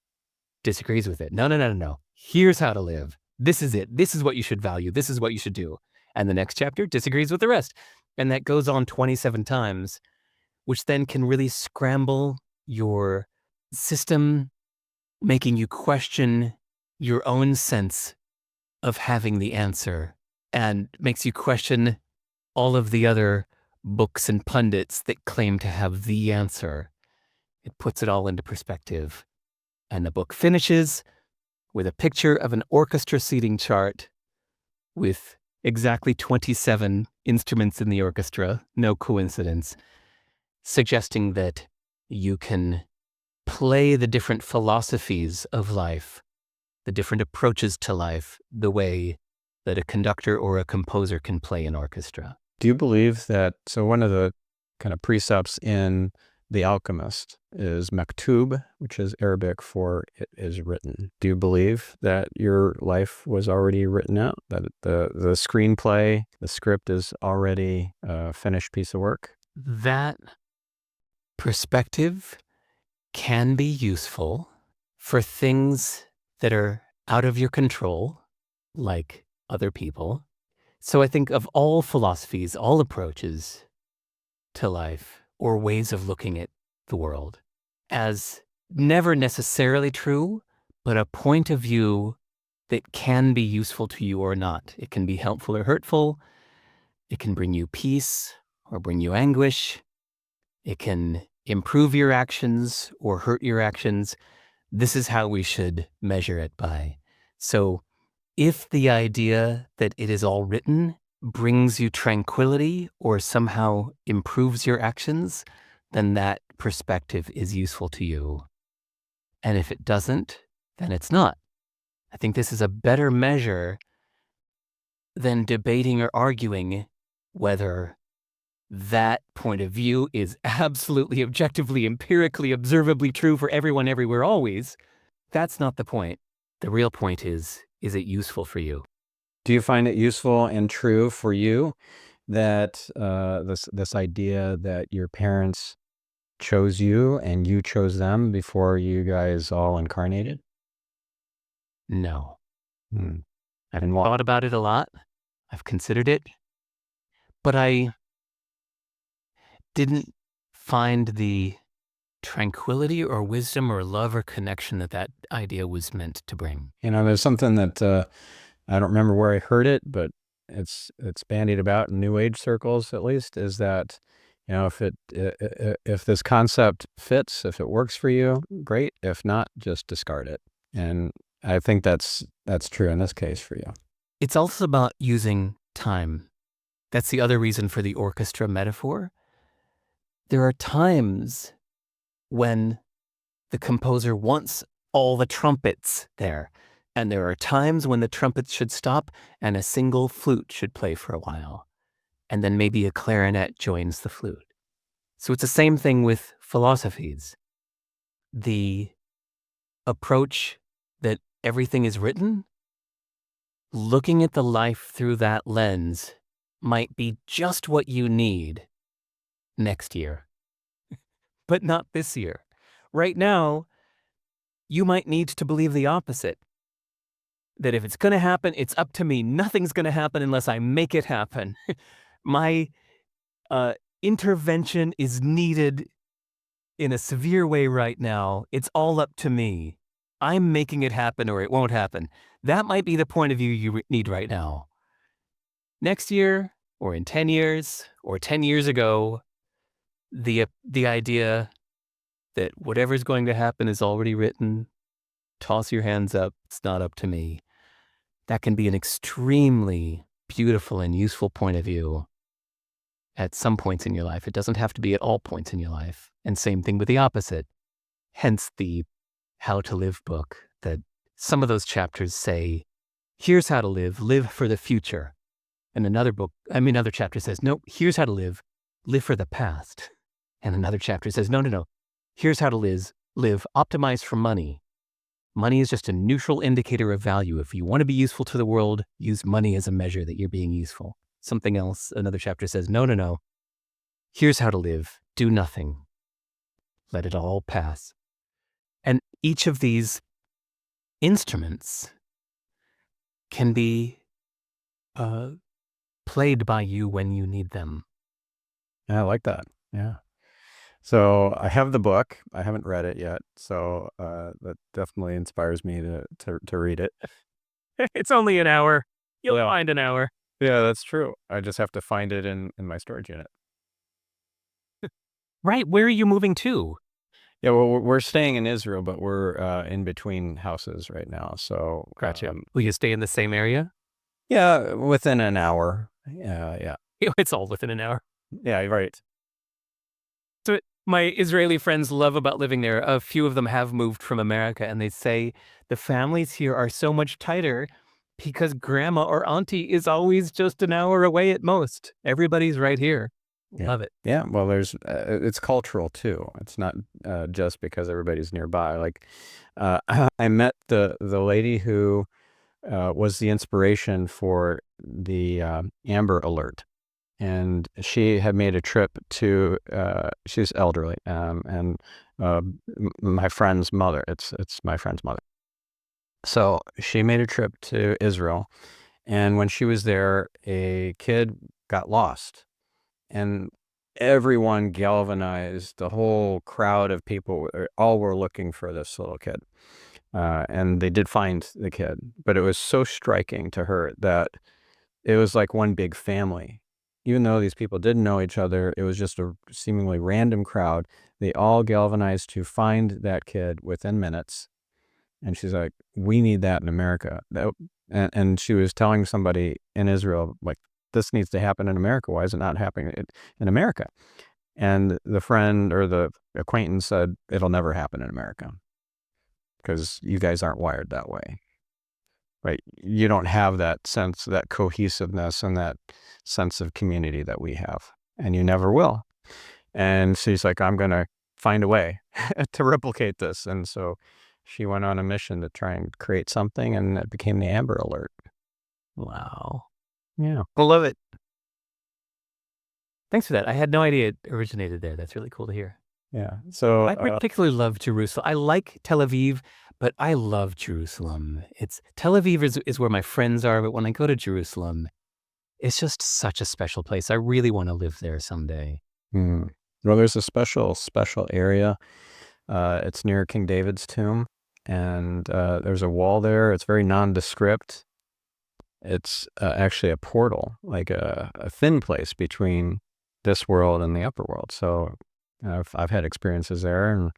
disagrees with it. No. Here's how to live. This is it. This is what you should value. This is what you should do. And the next chapter disagrees with the rest. And that goes on 27 times, which then can really scramble your system, making you question your own sense of having the answer, and makes you question all of the other books and pundits that claim to have the answer. It puts it all into perspective. And the book finishes with a picture of an orchestra seating chart with exactly 27 instruments in the orchestra, no coincidence, suggesting that you can play the different philosophies of life the different approaches to life, the way that a conductor or a composer can play an orchestra. Do you believe that, so one of the kind of precepts in The Alchemist is maktub, which is Arabic for it is written. Do you believe that your life was already written out, that the screenplay, the script is already a finished piece of work? That perspective can be useful for things that are out of your control, like other people. So I think of all philosophies, all approaches to life, or ways of looking at the world, as never necessarily true, but a point of view that can be useful to you or not. It can be helpful or hurtful. It can bring you peace or bring you anguish. It can improve your actions or hurt your actions. This is how we should measure it by. So if the idea that it is all written brings you tranquility or somehow improves your actions, then that perspective is useful to you. And if it doesn't, then it's not. I think this is a better measure than debating or arguing whether that point of view is absolutely, objectively, empirically, observably true for everyone, everywhere, always. That's not the point. The real point is it useful for you? Do you find it useful and true for you that this idea that your parents chose you and you chose them before you guys all incarnated? No. Hmm. I've And why? thought about it a lot. I've considered it. But I didn't find the tranquility or wisdom or love or connection that that idea was meant to bring. There's something that I don't remember where I heard it, but it's bandied about in New Age circles, at least, is that, if this concept fits, if it works for you, great. If not, just discard it. And I think that's true in this case for you. It's also about using time. That's the other reason for the orchestra metaphor. There are times when the composer wants all the trumpets there. And there are times when the trumpets should stop and a single flute should play for a while. And then maybe a clarinet joins the flute. So it's the same thing with philosophies. The approach that everything is written, looking at the life through that lens might be just what you need next year, but not this year. Right now, you might need to believe the opposite. That if it's going to happen, it's up to me. Nothing's going to happen unless I make it happen. My intervention is needed in a severe way right now. It's all up to me. I'm making it happen or it won't happen. That might be the point of view you need right now. Next year, or in 10 years, or 10 years ago, the idea that whatever's going to happen is already written, toss your hands up, it's not up to me. That can be an extremely beautiful and useful point of view at some points in your life. It doesn't have to be at all points in your life. And same thing with the opposite. Hence the How to Live book, that some of those chapters say, here's how to live for the future. And another chapter says, no, here's how to live for the past. And another chapter says, no, here's how to live optimize for money. Money is just a neutral indicator of value. If you want to be useful to the world, use money as a measure that you're being useful. Something else, another chapter says, no. Here's how to live. Do nothing. Let it all pass. And each of these instruments can be played by you when you need them. Yeah, I like that. Yeah. So I have the book. I haven't read it yet. So that definitely inspires me to read it. It's only an hour. You'll find an hour. Yeah, that's true. I just have to find it in my storage unit. Right. Where are you moving to? Yeah, well, we're staying in Israel, but we're in between houses right now. So Gotcha. Will you stay in the same area? yeah, within an hour. Yeah. It's all within an hour. Yeah, right. So My Israeli friends love about living there. A few of them have moved from America, and they say the families here are so much tighter because grandma or auntie is always just an hour away at most. Everybody's right here. Yeah. Love it. Yeah. Well, it's cultural too. It's not just because everybody's nearby. Like, I met the lady who was the inspiration for the Amber Alert. And she had made a trip to, she's elderly, and my friend's mother, it's my friend's mother. So she made a trip to Israel. And when she was there, a kid got lost. And everyone galvanized, the whole crowd of people, all were looking for this little kid. And they did find the kid, but it was so striking to her that it was like one big family. Even though these people didn't know each other, it was just a seemingly random crowd. They all galvanized to find that kid within minutes. And she's like, we need that in America. And she was telling somebody in Israel, like, this needs to happen in America. Why is it not happening in America? And the friend or the acquaintance said, it'll never happen in America because you guys aren't wired that way. Right? You don't have that sense, that cohesiveness and that sense of community that we have, and you never will. And she's like, I'm going to find a way to replicate this. And so she went on a mission to try and create something, and it became the Amber Alert. Wow. Yeah. I love it. Thanks for that. I had no idea it originated there. That's really cool to hear. Yeah. So, I particularly love Jerusalem. I like Tel Aviv, but I love Jerusalem. It's Tel Aviv is where my friends are, but when I go to Jerusalem, it's just such a special place. I really want to live there someday. well, there's a special area. It's near King David's tomb, and there's a wall there. It's very nondescript. It's actually a portal, like a thin place between this world and the upper world. So I've had experiences there, and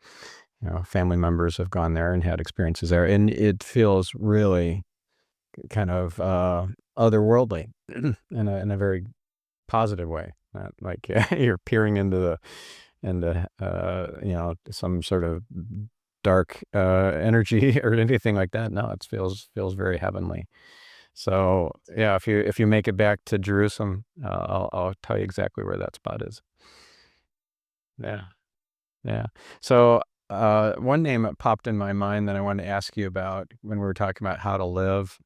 family members have gone there and had experiences there, and it feels really kind of otherworldly in a very positive way. Like you're peering into some sort of dark energy or anything like that. No, it feels very heavenly. So yeah, if you make it back to Jerusalem, I'll tell you exactly where that spot is. Yeah, yeah. So one name that popped in my mind that I wanted to ask you about when we were talking about how to live,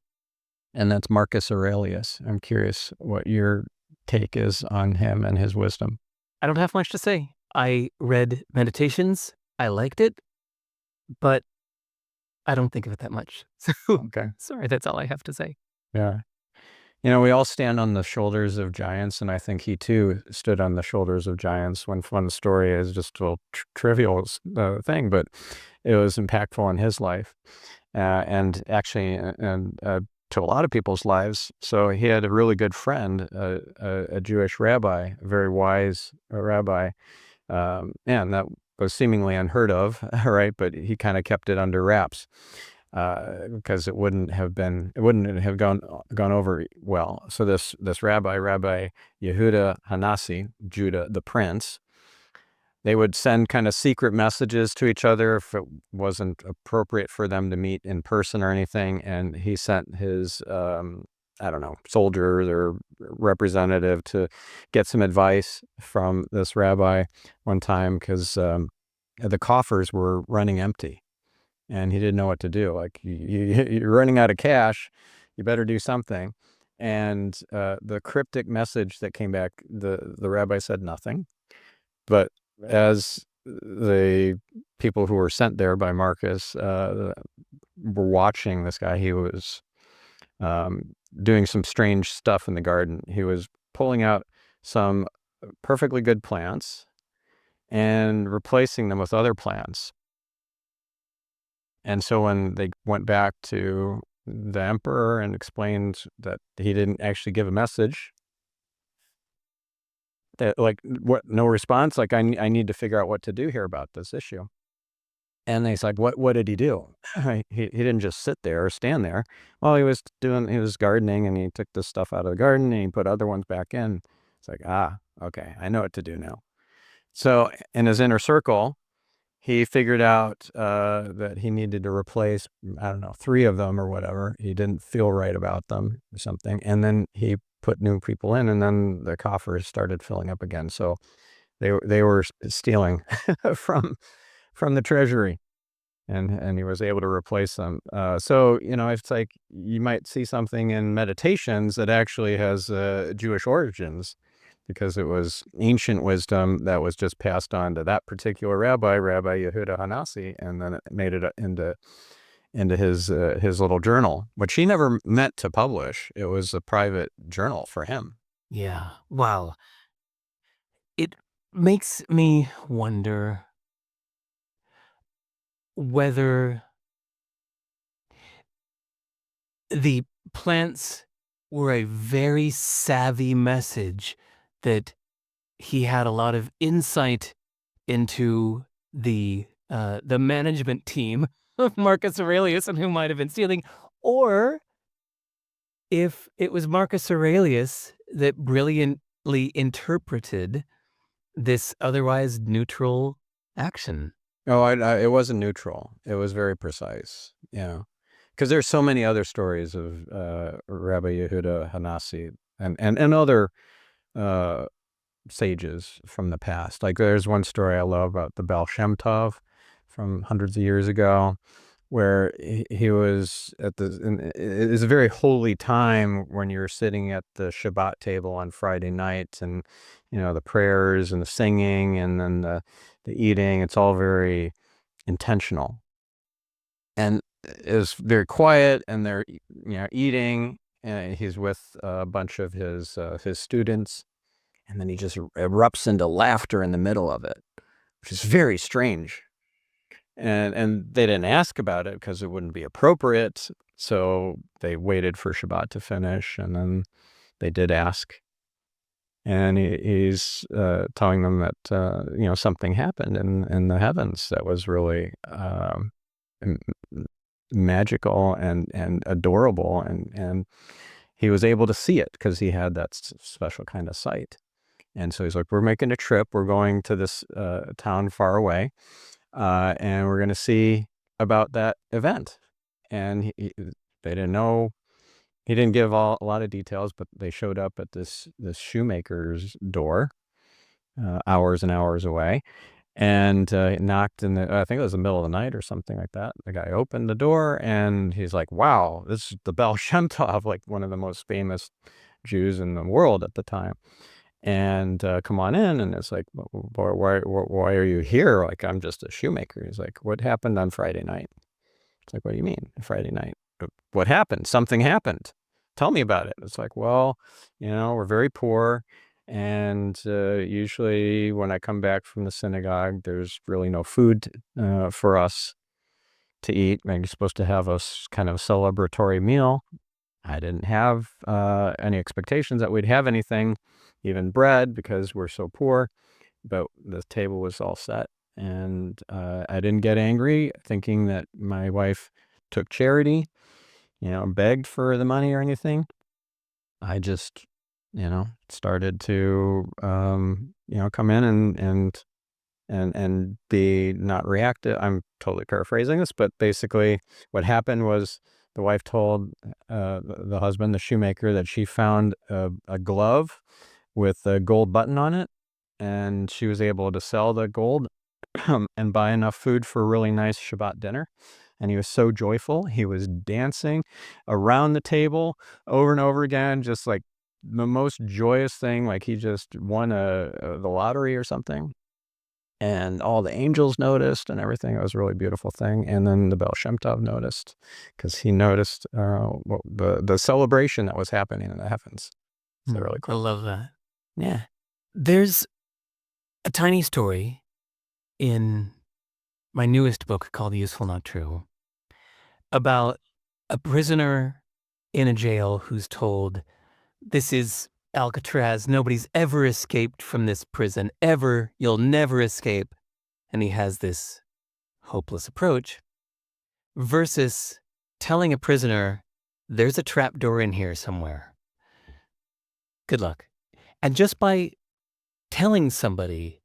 and that's Marcus Aurelius. I'm curious what your take is on him and his wisdom. I don't have much to say. I read Meditations. I liked it, but I don't think of it that much. So Okay. sorry, that's all I have to say. Yeah. We all stand on the shoulders of giants, and I think he too stood on the shoulders of giants. One fun story is just a trivial thing, but it was impactful in his life, and actually, and to a lot of people's lives. So he had a really good friend, a Jewish rabbi, a very wise rabbi, and that was seemingly unheard of, right? But he kind of kept it under wraps. Because it wouldn't have gone over well. So this Rabbi Yehuda Hanassi, Judah the Prince, they would send kind of secret messages to each other if it wasn't appropriate for them to meet in person or anything. And he sent his I don't know, soldier or representative to get some advice from this rabbi one time because the coffers were running empty. And he didn't know what to do. Like, you're running out of cash, you better do something. And the cryptic message that came back, the rabbi said nothing. But as the people who were sent there by Marcus were watching this guy, he was doing some strange stuff in the garden. He was pulling out some perfectly good plants and replacing them with other plants. And so when they went back to the emperor and explained that he didn't actually give a message, that like, what, no response, like, I need to figure out what to do here about this issue. And he's like, what did he do? He didn't just sit there or stand there. Well, he was gardening, and he took this stuff out of the garden and he put other ones back in. It's like, okay, I know what to do now. So in his inner circle, he figured out that he needed to replace, I don't know, 3 of them or whatever. He didn't feel right about them or something. And then he put new people in, and then the coffers started filling up again. So they were stealing from from the treasury, and he was able to replace them. So it's like you might see something in meditations that actually has Jewish origins, because it was ancient wisdom that was just passed on to that particular rabbi, Rabbi Yehuda Hanasi, and then it made it into his little journal, which he never meant to publish. It was a private journal for him. Yeah. Wow. It makes me wonder whether the plants were a very savvy message that he had a lot of insight into the management team of Marcus Aurelius and who might have been stealing, or if it was Marcus Aurelius that brilliantly interpreted this otherwise neutral action. Oh, it wasn't neutral. It was very precise. Yeah, because there's so many other stories of Rabbi Yehuda Hanasi and other uh, sages from the past. Like there's one story I love about the Baal Shem Tov from hundreds of years ago, where he was at it is a very holy time when you're sitting at the Shabbat table on Friday night, and the prayers and the singing and then the eating. It's all very intentional, and it's very quiet, and they're eating, and he's with a bunch of his students, and then he just erupts into laughter in the middle of it, which is very strange. And they didn't ask about it because it wouldn't be appropriate. So they waited for Shabbat to finish, and then they did ask. And he's telling them that something happened in the heavens that was really m- magical and adorable, and he was able to see it because he had that special kind of sight. And so he's like, we're making a trip. We're going to this town far away, and we're going to see about that event. And they didn't know. He didn't give a lot of details, but they showed up at this shoemaker's door, hours and hours away, and knocked in the. I think it was the middle of the night or something like that. The guy opened the door, and he's like, "Wow, this is the Baal Shem Tov, like one of the most famous Jews in the world at the time." And come on in. And it's like, why are you here? Like, I'm just a shoemaker. He's like, what happened on Friday night? It's like, what do you mean Friday night? What happened? Something happened. Tell me about it. It's like, well, we're very poor. And usually when I come back from the synagogue, there's really no food for us to eat. And you're supposed to have a kind of celebratory meal. I didn't have any expectations that we'd have anything, even bread, because we're so poor. But the table was all set, and I didn't get angry, thinking that my wife took charity, begged for the money or anything. I just, started to, come in and be not reactive. I'm totally paraphrasing this, but basically what happened was the wife told the husband, the shoemaker, that she found a glove with a gold button on it, and she was able to sell the gold and buy enough food for a really nice Shabbat dinner. And he was so joyful. He was dancing around the table over and over again, just like the most joyous thing, like he just won the lottery or something. And all the angels noticed and everything. It was a really beautiful thing. And then the Baal Shem Tov noticed, because he noticed the celebration that was happening in the heavens. So really I cool. love that. Yeah. There's a tiny story in my newest book called Useful Not True about a prisoner in a jail who's told, this is Alcatraz. Nobody's ever escaped from this prison. Ever. You'll never escape. And he has this hopeless approach versus telling a prisoner, there's a trap door in here somewhere. Good luck. And just by telling somebody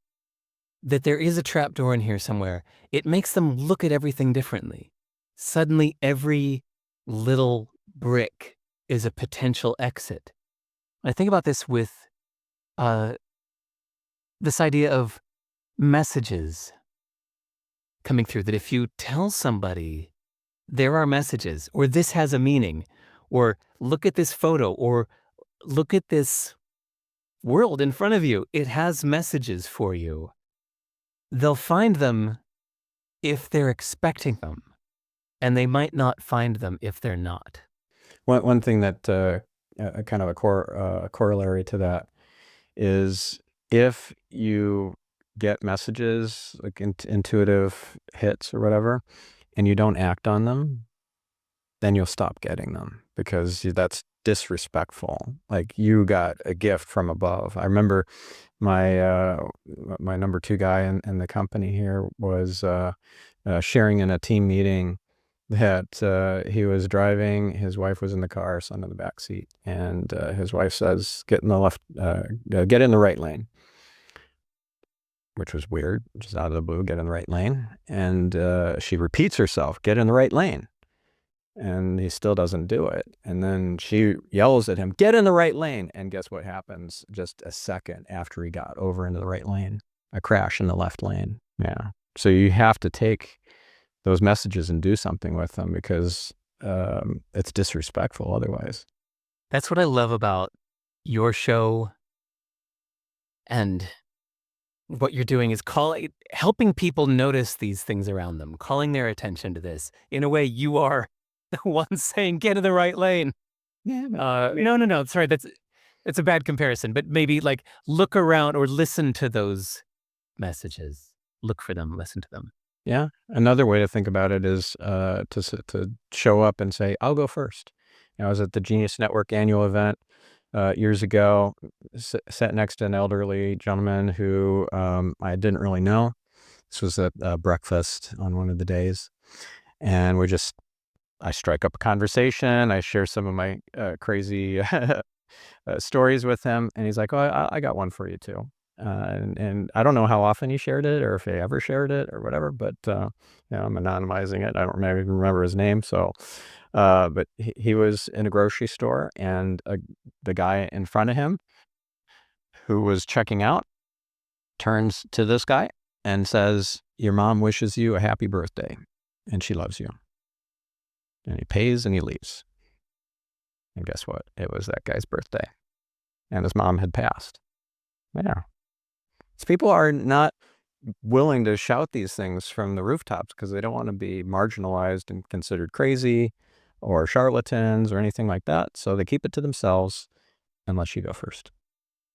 that there is a trap door in here somewhere, it makes them look at everything differently. Suddenly, every little brick is a potential exit. I think about this with uh, this idea of messages coming through, that if you tell somebody there are messages, or this has a meaning, or look at this photo, or look at this world in front of you, it has messages for you. They'll find them if they're expecting them, and they might not find them if they're not. One thing that kind of a corollary to that is if you get messages like intuitive hits or whatever, and you don't act on them, then you'll stop getting them because that's disrespectful. Like you got a gift from above. I remember my number two guy in the company here was sharing in a team meeting that he was driving. His wife was in the car, son in the back seat, and his wife says, "Get in the get in the right lane," which was weird, just out of the blue. Get in the right lane, and she repeats herself, "Get in the right lane." And he still doesn't do it. And then she yells at him, "Get in the right lane." And guess what happens just a second after he got over into the right lane? A crash in the left lane. Yeah. So you have to take those messages and do something with them because it's disrespectful otherwise. That's what I love about your show, and what you're doing is helping people notice these things around them, calling their attention to this. In a way, you are the one saying, "Get in the right lane." Yeah. No. Sorry, it's a bad comparison, but maybe like look around or listen to those messages. Look for them, listen to them. Yeah. Another way to think about it is to show up and say, "I'll go first." I was at the Genius Network annual event years ago, sat next to an elderly gentleman who I didn't really know. This was at breakfast on one of the days. And I strike up a conversation. I share some of my crazy stories with him. And he's like, "Oh, I got one for you too." And I don't know how often he shared it or if he ever shared it or whatever, but I'm anonymizing it. I don't even remember his name. So, but he was in a grocery store, and the guy in front of him who was checking out turns to this guy and says, "Your mom wishes you a happy birthday, and she loves you." And he pays and he leaves. And guess what? It was that guy's birthday, and his mom had passed. Yeah. So people are not willing to shout these things from the rooftops because they don't want to be marginalized and considered crazy or charlatans or anything like that. So they keep it to themselves unless you go first.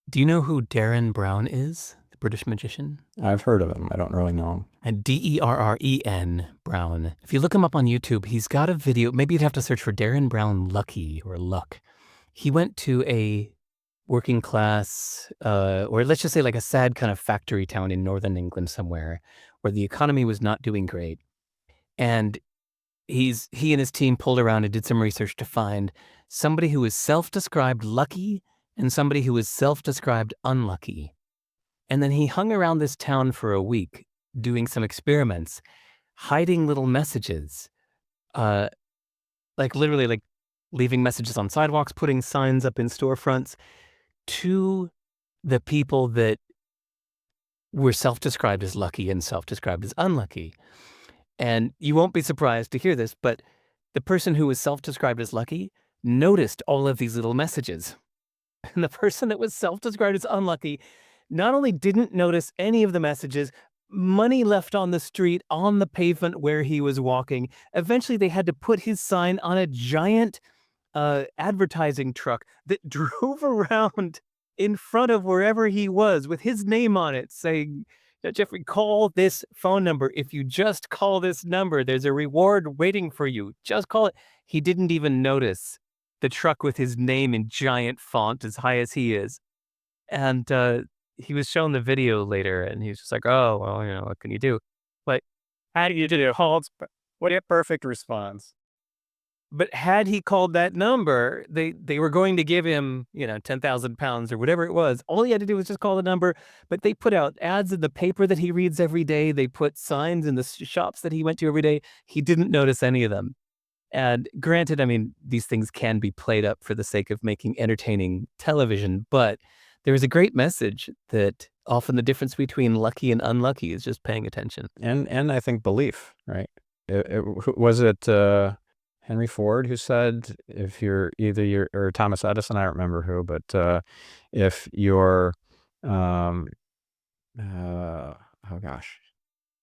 Do you know who Darren Brown is? The British magician? I've heard of him. I don't really know him. And Derren Brown. If you look him up on YouTube, he's got a video. Maybe you'd have to search for Darren Brown Lucky or Luck. He went to a working class, or let's just say like a sad kind of factory town in northern England somewhere, where the economy was not doing great. And he and his team pulled around and did some research to find somebody who was self-described lucky and somebody who was self-described unlucky. And then he hung around this town for a week doing some experiments, hiding little messages, uh, like literally like leaving messages on sidewalks, putting signs up in storefronts to the people that were self-described as lucky and self-described as unlucky. And you won't be surprised to hear this, but the person who was self-described as lucky noticed all of these little messages. And the person that was self-described as unlucky not only didn't notice any of the messages, money left on the street, on the pavement where he was walking. Eventually, they had to put his sign on a giant advertising truck that drove around in front of wherever he was with his name on it, saying, "Jeffrey, call this phone number. If you just call this number, there's a reward waiting for you. Just call it." He didn't even notice the truck with his name in giant font as high as he is. And he was shown the video later, and he was just like, "Oh, well, what can you do?" But How do you do it? What a perfect response. But had he called that number, they were going to give him, 10,000 pounds or whatever it was. All he had to do was just call the number. But they put out ads in the paper that he reads every day. They put signs in the shops that he went to every day. He didn't notice any of them. And granted, I mean, these things can be played up for the sake of making entertaining television, but there is a great message that often the difference between lucky and unlucky is just paying attention. And I think belief, right? Was it Henry Ford who said, if you're or Thomas Edison, I don't remember who, but if you're, oh gosh,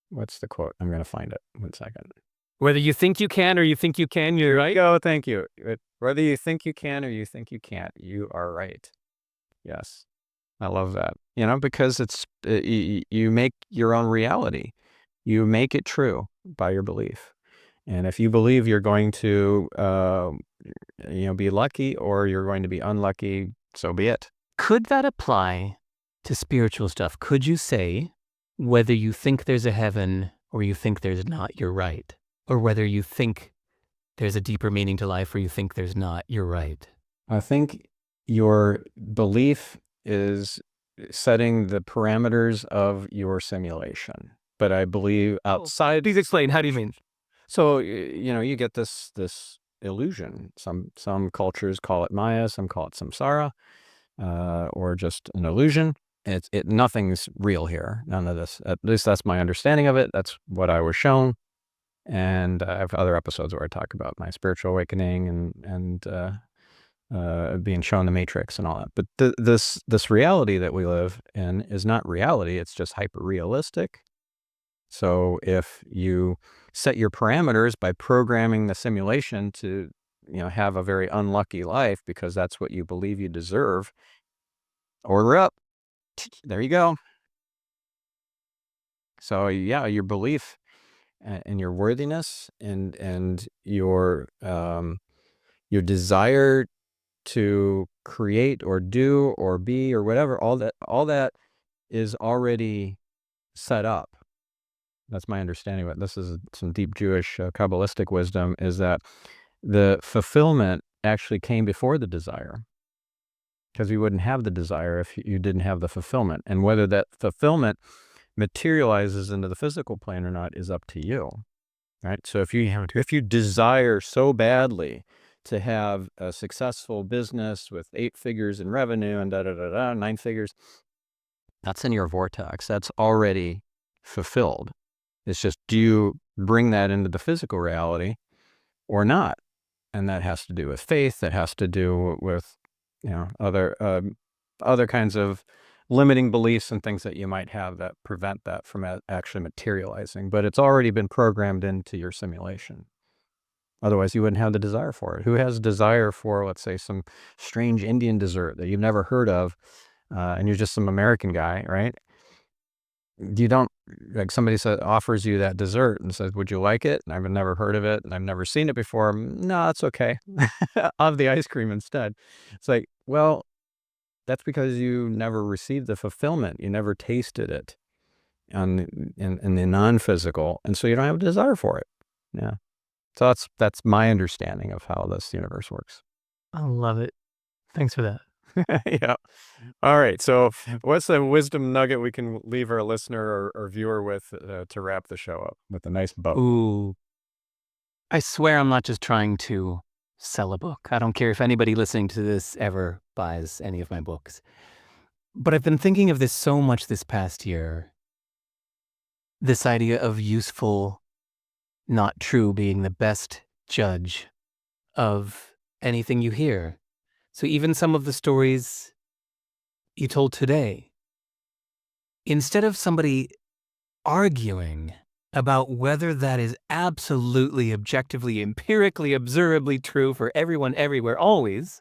what's the quote? I'm going to find it. 1 second. Whether you think you can or you think you can, you're right. Go, thank you. Whether you think you can or you think you can't, you are right. Yes. I love that. Because it's you make your own reality. You make it true by your belief. And if you believe you're going to be lucky or you're going to be unlucky, so be it. Could that apply to spiritual stuff? Could you say whether you think there's a heaven or you think there's not, you're right? Or whether you think there's a deeper meaning to life or you think there's not, you're right? I think your belief is setting the parameters of your simulation. But I believe outside. Please explain. How do you mean? So, you get this illusion. Some cultures call it Maya, some call it samsara, or just an illusion. Nothing's real here. None of this. At least that's my understanding of it. That's what I was shown. And I have other episodes where I talk about my spiritual awakening and being shown the Matrix and all that. But this reality that we live in is not reality. It's just hyper realistic. So if you set your parameters by programming the simulation to, have a very unlucky life because that's what you believe you deserve, order up. There you go. So yeah, your belief and your worthiness and your desire to create or do or be or whatever, all that is already set up. That's my understanding of it. This is some deep Jewish Kabbalistic wisdom, is that the fulfillment actually came before the desire, because you wouldn't have the desire if you didn't have the fulfillment. And whether that fulfillment materializes into the physical plane or not is up to you, right? So if you desire so badly to have a successful business with 8 figures in revenue and 9 figures, that's in your vortex. That's already fulfilled. It's just, do you bring that into the physical reality or not? And that has to do with faith. That has to do with, other kinds of limiting beliefs and things that you might have that prevent that from actually materializing. But it's already been programmed into your simulation. Otherwise, you wouldn't have the desire for it. Who has desire for, let's say, some strange Indian dessert that you've never heard of, and you're just some American guy, right? You don't, like, somebody offers you that dessert and says, would you like it? And I've never heard of it and I've never seen it before. No, it's okay. I'll have the ice cream instead. It's like, well, that's because you never received the fulfillment. You never tasted it in the non-physical. And so you don't have a desire for it. Yeah. So that's my understanding of how this universe works. I love it. Thanks for that. Yeah. All right. So what's a wisdom nugget we can leave our listener or viewer with to wrap the show up with a nice bow? Ooh. I swear I'm not just trying to sell a book. I don't care if anybody listening to this ever buys any of my books. But I've been thinking of this so much this past year. This idea of useful, not true, being the best judge of anything you hear. So even some of the stories you told today, instead of somebody arguing about whether that is absolutely, objectively, empirically, observably true for everyone, everywhere, always,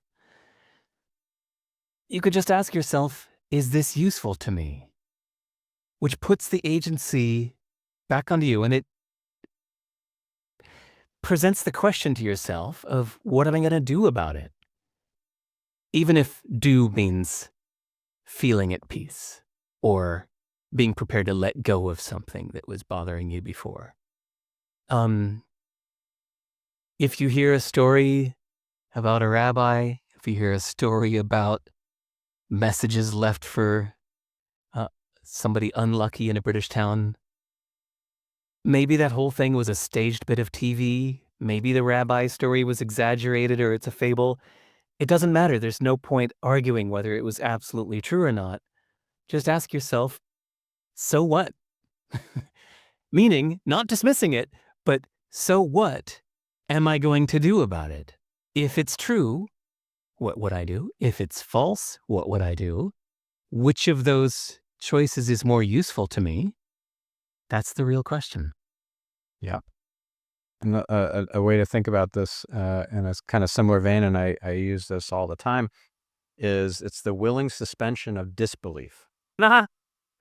you could just ask yourself, is this useful to me? Which puts the agency back onto you, and it presents the question to yourself of, what am I going to do about it? Even if do means feeling at peace or being prepared to let go of something that was bothering you before. If you hear a story about a rabbi, if you hear a story about messages left for uh, somebody unlucky in a British town, maybe that whole thing was a staged bit of TV. Maybe the rabbi story was exaggerated or it's a fable. It doesn't matter. There's no point arguing whether it was absolutely true or not. Just ask yourself, so what? Meaning, not dismissing it, but so what am I going to do about it? If it's true, what would I do? If it's false, what would I do? Which of those choices is more useful to me? That's the real question. Yeah. And a way to think about this in a kind of similar vein, and I use this all the time, is it's the willing suspension of disbelief. Nah,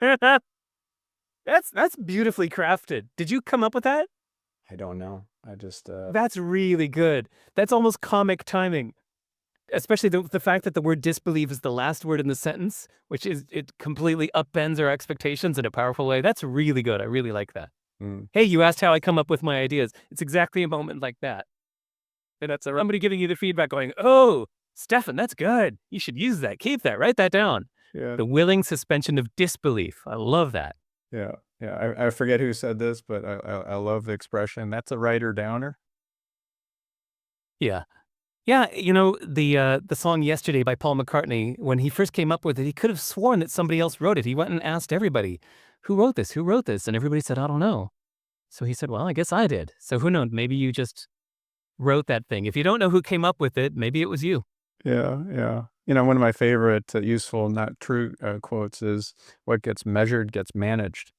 that's beautifully crafted. Did you come up with that? I don't know. I just That's really good. That's almost comic timing. Especially the fact that the word disbelief is the last word in the sentence, which is it completely upends our expectations in a powerful way. That's really good. I really like that. Hey, you asked how I come up with my ideas. It's exactly a moment like that. And that's somebody giving you the feedback going, oh, Stephan, that's good. You should use that. Keep that. Write that down. Yeah. The willing suspension of disbelief. I love that. Yeah. Yeah. I forget who said this, but I love the expression. That's a writer downer. Yeah. Yeah, you know, the song Yesterday by Paul McCartney, when he first came up with it, he could have sworn that somebody else wrote it. He went and asked everybody, who wrote this? Who wrote this? And everybody said, I don't know. So he said, well, I guess I did. So who knows? Maybe you just wrote that thing. If you don't know who came up with it, maybe it was you. Yeah. Yeah. You know, one of my favorite useful, not true quotes is what gets measured gets managed.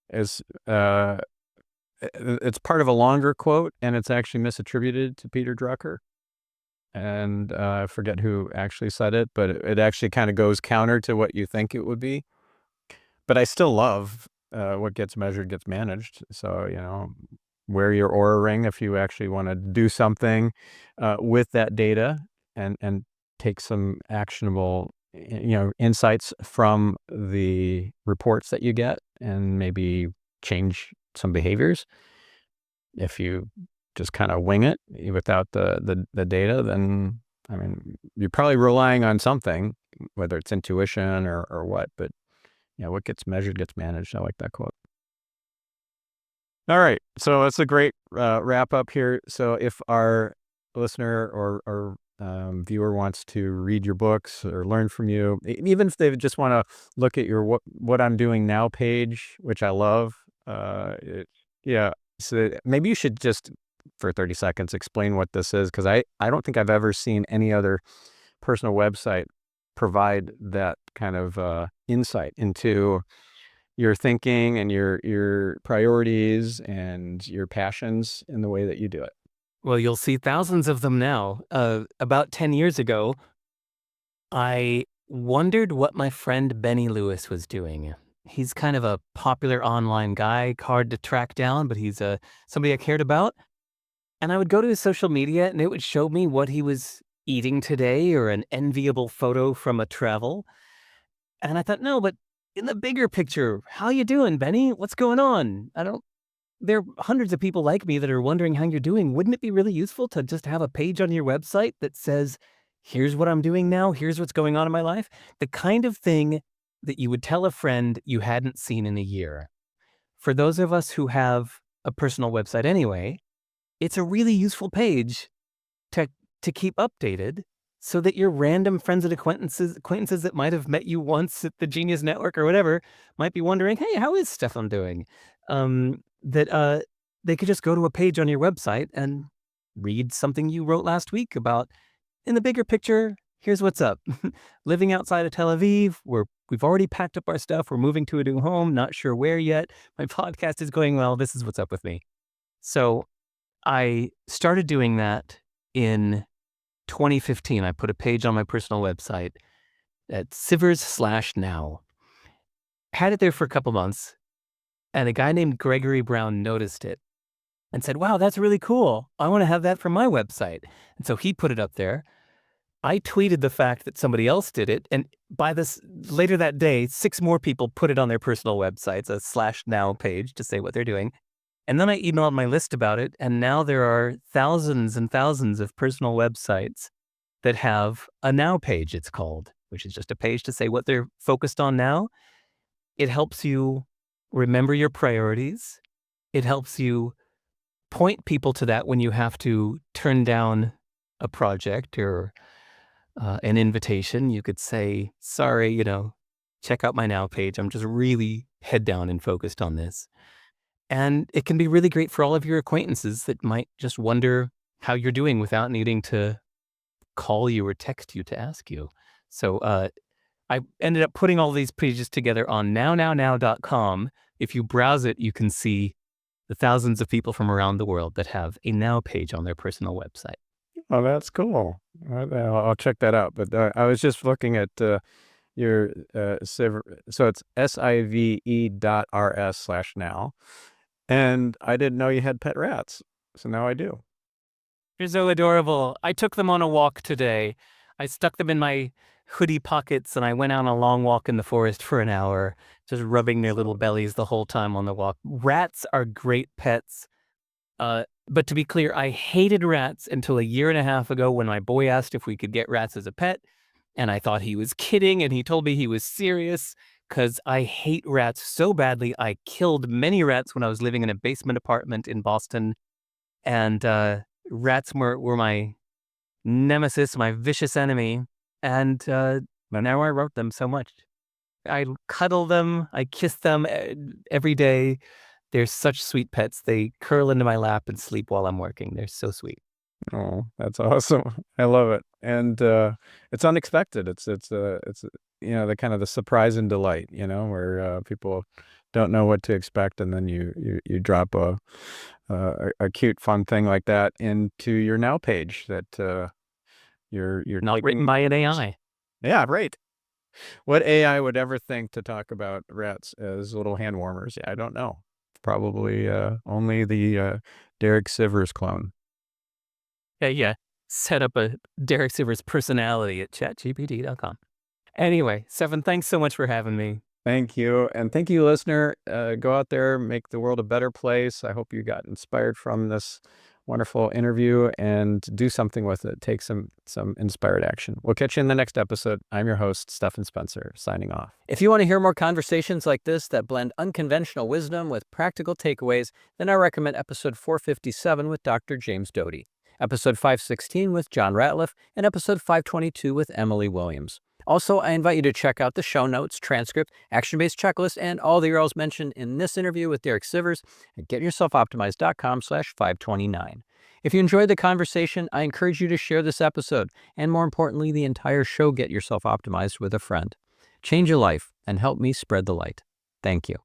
It's part of a longer quote, and it's actually misattributed to Peter Drucker. And I forget who actually said it, but it actually kind of goes counter to what you think it would be. But I still love what gets measured gets managed. So, you know, wear your Aura ring if you actually want to do something with that data and take some actionable, insights from the reports that you get and maybe change some behaviors. If you just kind of wing it without the data, then, I mean, you're probably relying on something, whether it's intuition or what, but yeah, what gets measured gets managed. I like that quote. All right. So that's a great wrap up here. So if our listener or viewer wants to read your books or learn from you, even if they just want to look at your what I'm doing now page, which I love, yeah. So maybe you should just, for 30 seconds, explain what this is, because I don't think I've ever seen any other personal website provide that kind of insight into your thinking and your priorities and your passions in the way that you do it. Well, you'll see thousands of them now. About 10 years ago, I wondered what my friend Benny Lewis was doing. He's kind of a popular online guy, hard to track down, but he's somebody I cared about. And I would go to his social media and it would show me what he was eating today or an enviable photo from a travel. And I thought, no, but in the bigger picture, how you doing, Benny? What's going on? There are hundreds of people like me that are wondering how you're doing. Wouldn't it be really useful to just have a page on your website that says, here's what I'm doing now, here's what's going on in my life? The kind of thing that you would tell a friend you hadn't seen in a year. For those of us who have a personal website anyway, it's a really useful page to keep updated so that your random friends and acquaintances that might have met you once at the Genius Network or whatever might be wondering, hey, how is Stephan doing? That they could just go to a page on your website and read something you wrote last week about, in the bigger picture, here's what's up. Living outside of Tel Aviv, we've already packed up our stuff. We're moving to a new home, not sure where yet. My podcast is going well. This is what's up with me. So I started doing that in 2015. I put a page on my personal website at Sivers/now. Had it there for a couple months, and a guy named Gregory Brown noticed it and said, wow, that's really cool. I want to have that for my website. And so he put it up there. I tweeted the fact that somebody else did it, and by this later that day, 6 more people put it on their personal websites, a /now page to say what they're doing. And then I emailed my list about it, and now there are thousands and thousands of personal websites that have a now page, it's called, which is just a page to say what they're focused on now. It helps you remember your priorities. It helps you point people to that when you have to turn down a project or an invitation. You could say, sorry, check out my now page. I'm just really head down and focused on this. And it can be really great for all of your acquaintances that might just wonder how you're doing without needing to call you or text you to ask you. So I ended up putting all these pages together on nownow.com. If you browse it, you can see the thousands of people from around the world that have a now page on their personal website. Oh, that's cool. I'll check that out. But I was just looking at your so it's sive.rs/now, and I didn't know you had pet rats, so now I do. They're so adorable. I took them on a walk today. I stuck them in my hoodie pockets and I went on a long walk in the forest for an hour, just rubbing their little bellies the whole time on the walk. Rats are great pets. But to be clear, I hated rats until a year and a half ago when my boy asked if we could get rats as a pet. And I thought he was kidding, and he told me he was serious because I hate rats so badly. I killed many rats when I was living in a basement apartment in Boston. And rats were my nemesis, my vicious enemy. And now I wrote them so much. I cuddle them. I kiss them every day. They're such sweet pets. They curl into my lap and sleep while I'm working. They're so sweet. Oh, that's awesome. I love it. And it's unexpected. It's the kind of the surprise and delight, where people don't know what to expect, and then you drop a cute, fun thing like that into your now page that you're Not written by an AI. Yeah, right. What AI would ever think to talk about rats as little hand warmers? Yeah, I don't know. Probably only the Derek Sivers clone. Yeah. Set up a Derek Sivers personality at chatgpt.com. Anyway, Stephan, thanks so much for having me. Thank you. And thank you, listener. Go out there, make the world a better place. I hope you got inspired from this wonderful interview and do something with it. Take some inspired action. We'll catch you in the next episode. I'm your host, Stephan Spencer, signing off. If you want to hear more conversations like this that blend unconventional wisdom with practical takeaways, then I recommend episode 457 with Dr. James Doty, episode 516 with John Ratliff, and episode 522 with Emily Williams. Also, I invite you to check out the show notes, transcript, action-based checklist, and all the URLs mentioned in this interview with Derek Sivers at getyourselfoptimized.com/529. If you enjoyed the conversation, I encourage you to share this episode, and more importantly, the entire show Get Yourself Optimized with a friend. Change your life and help me spread the light. Thank you.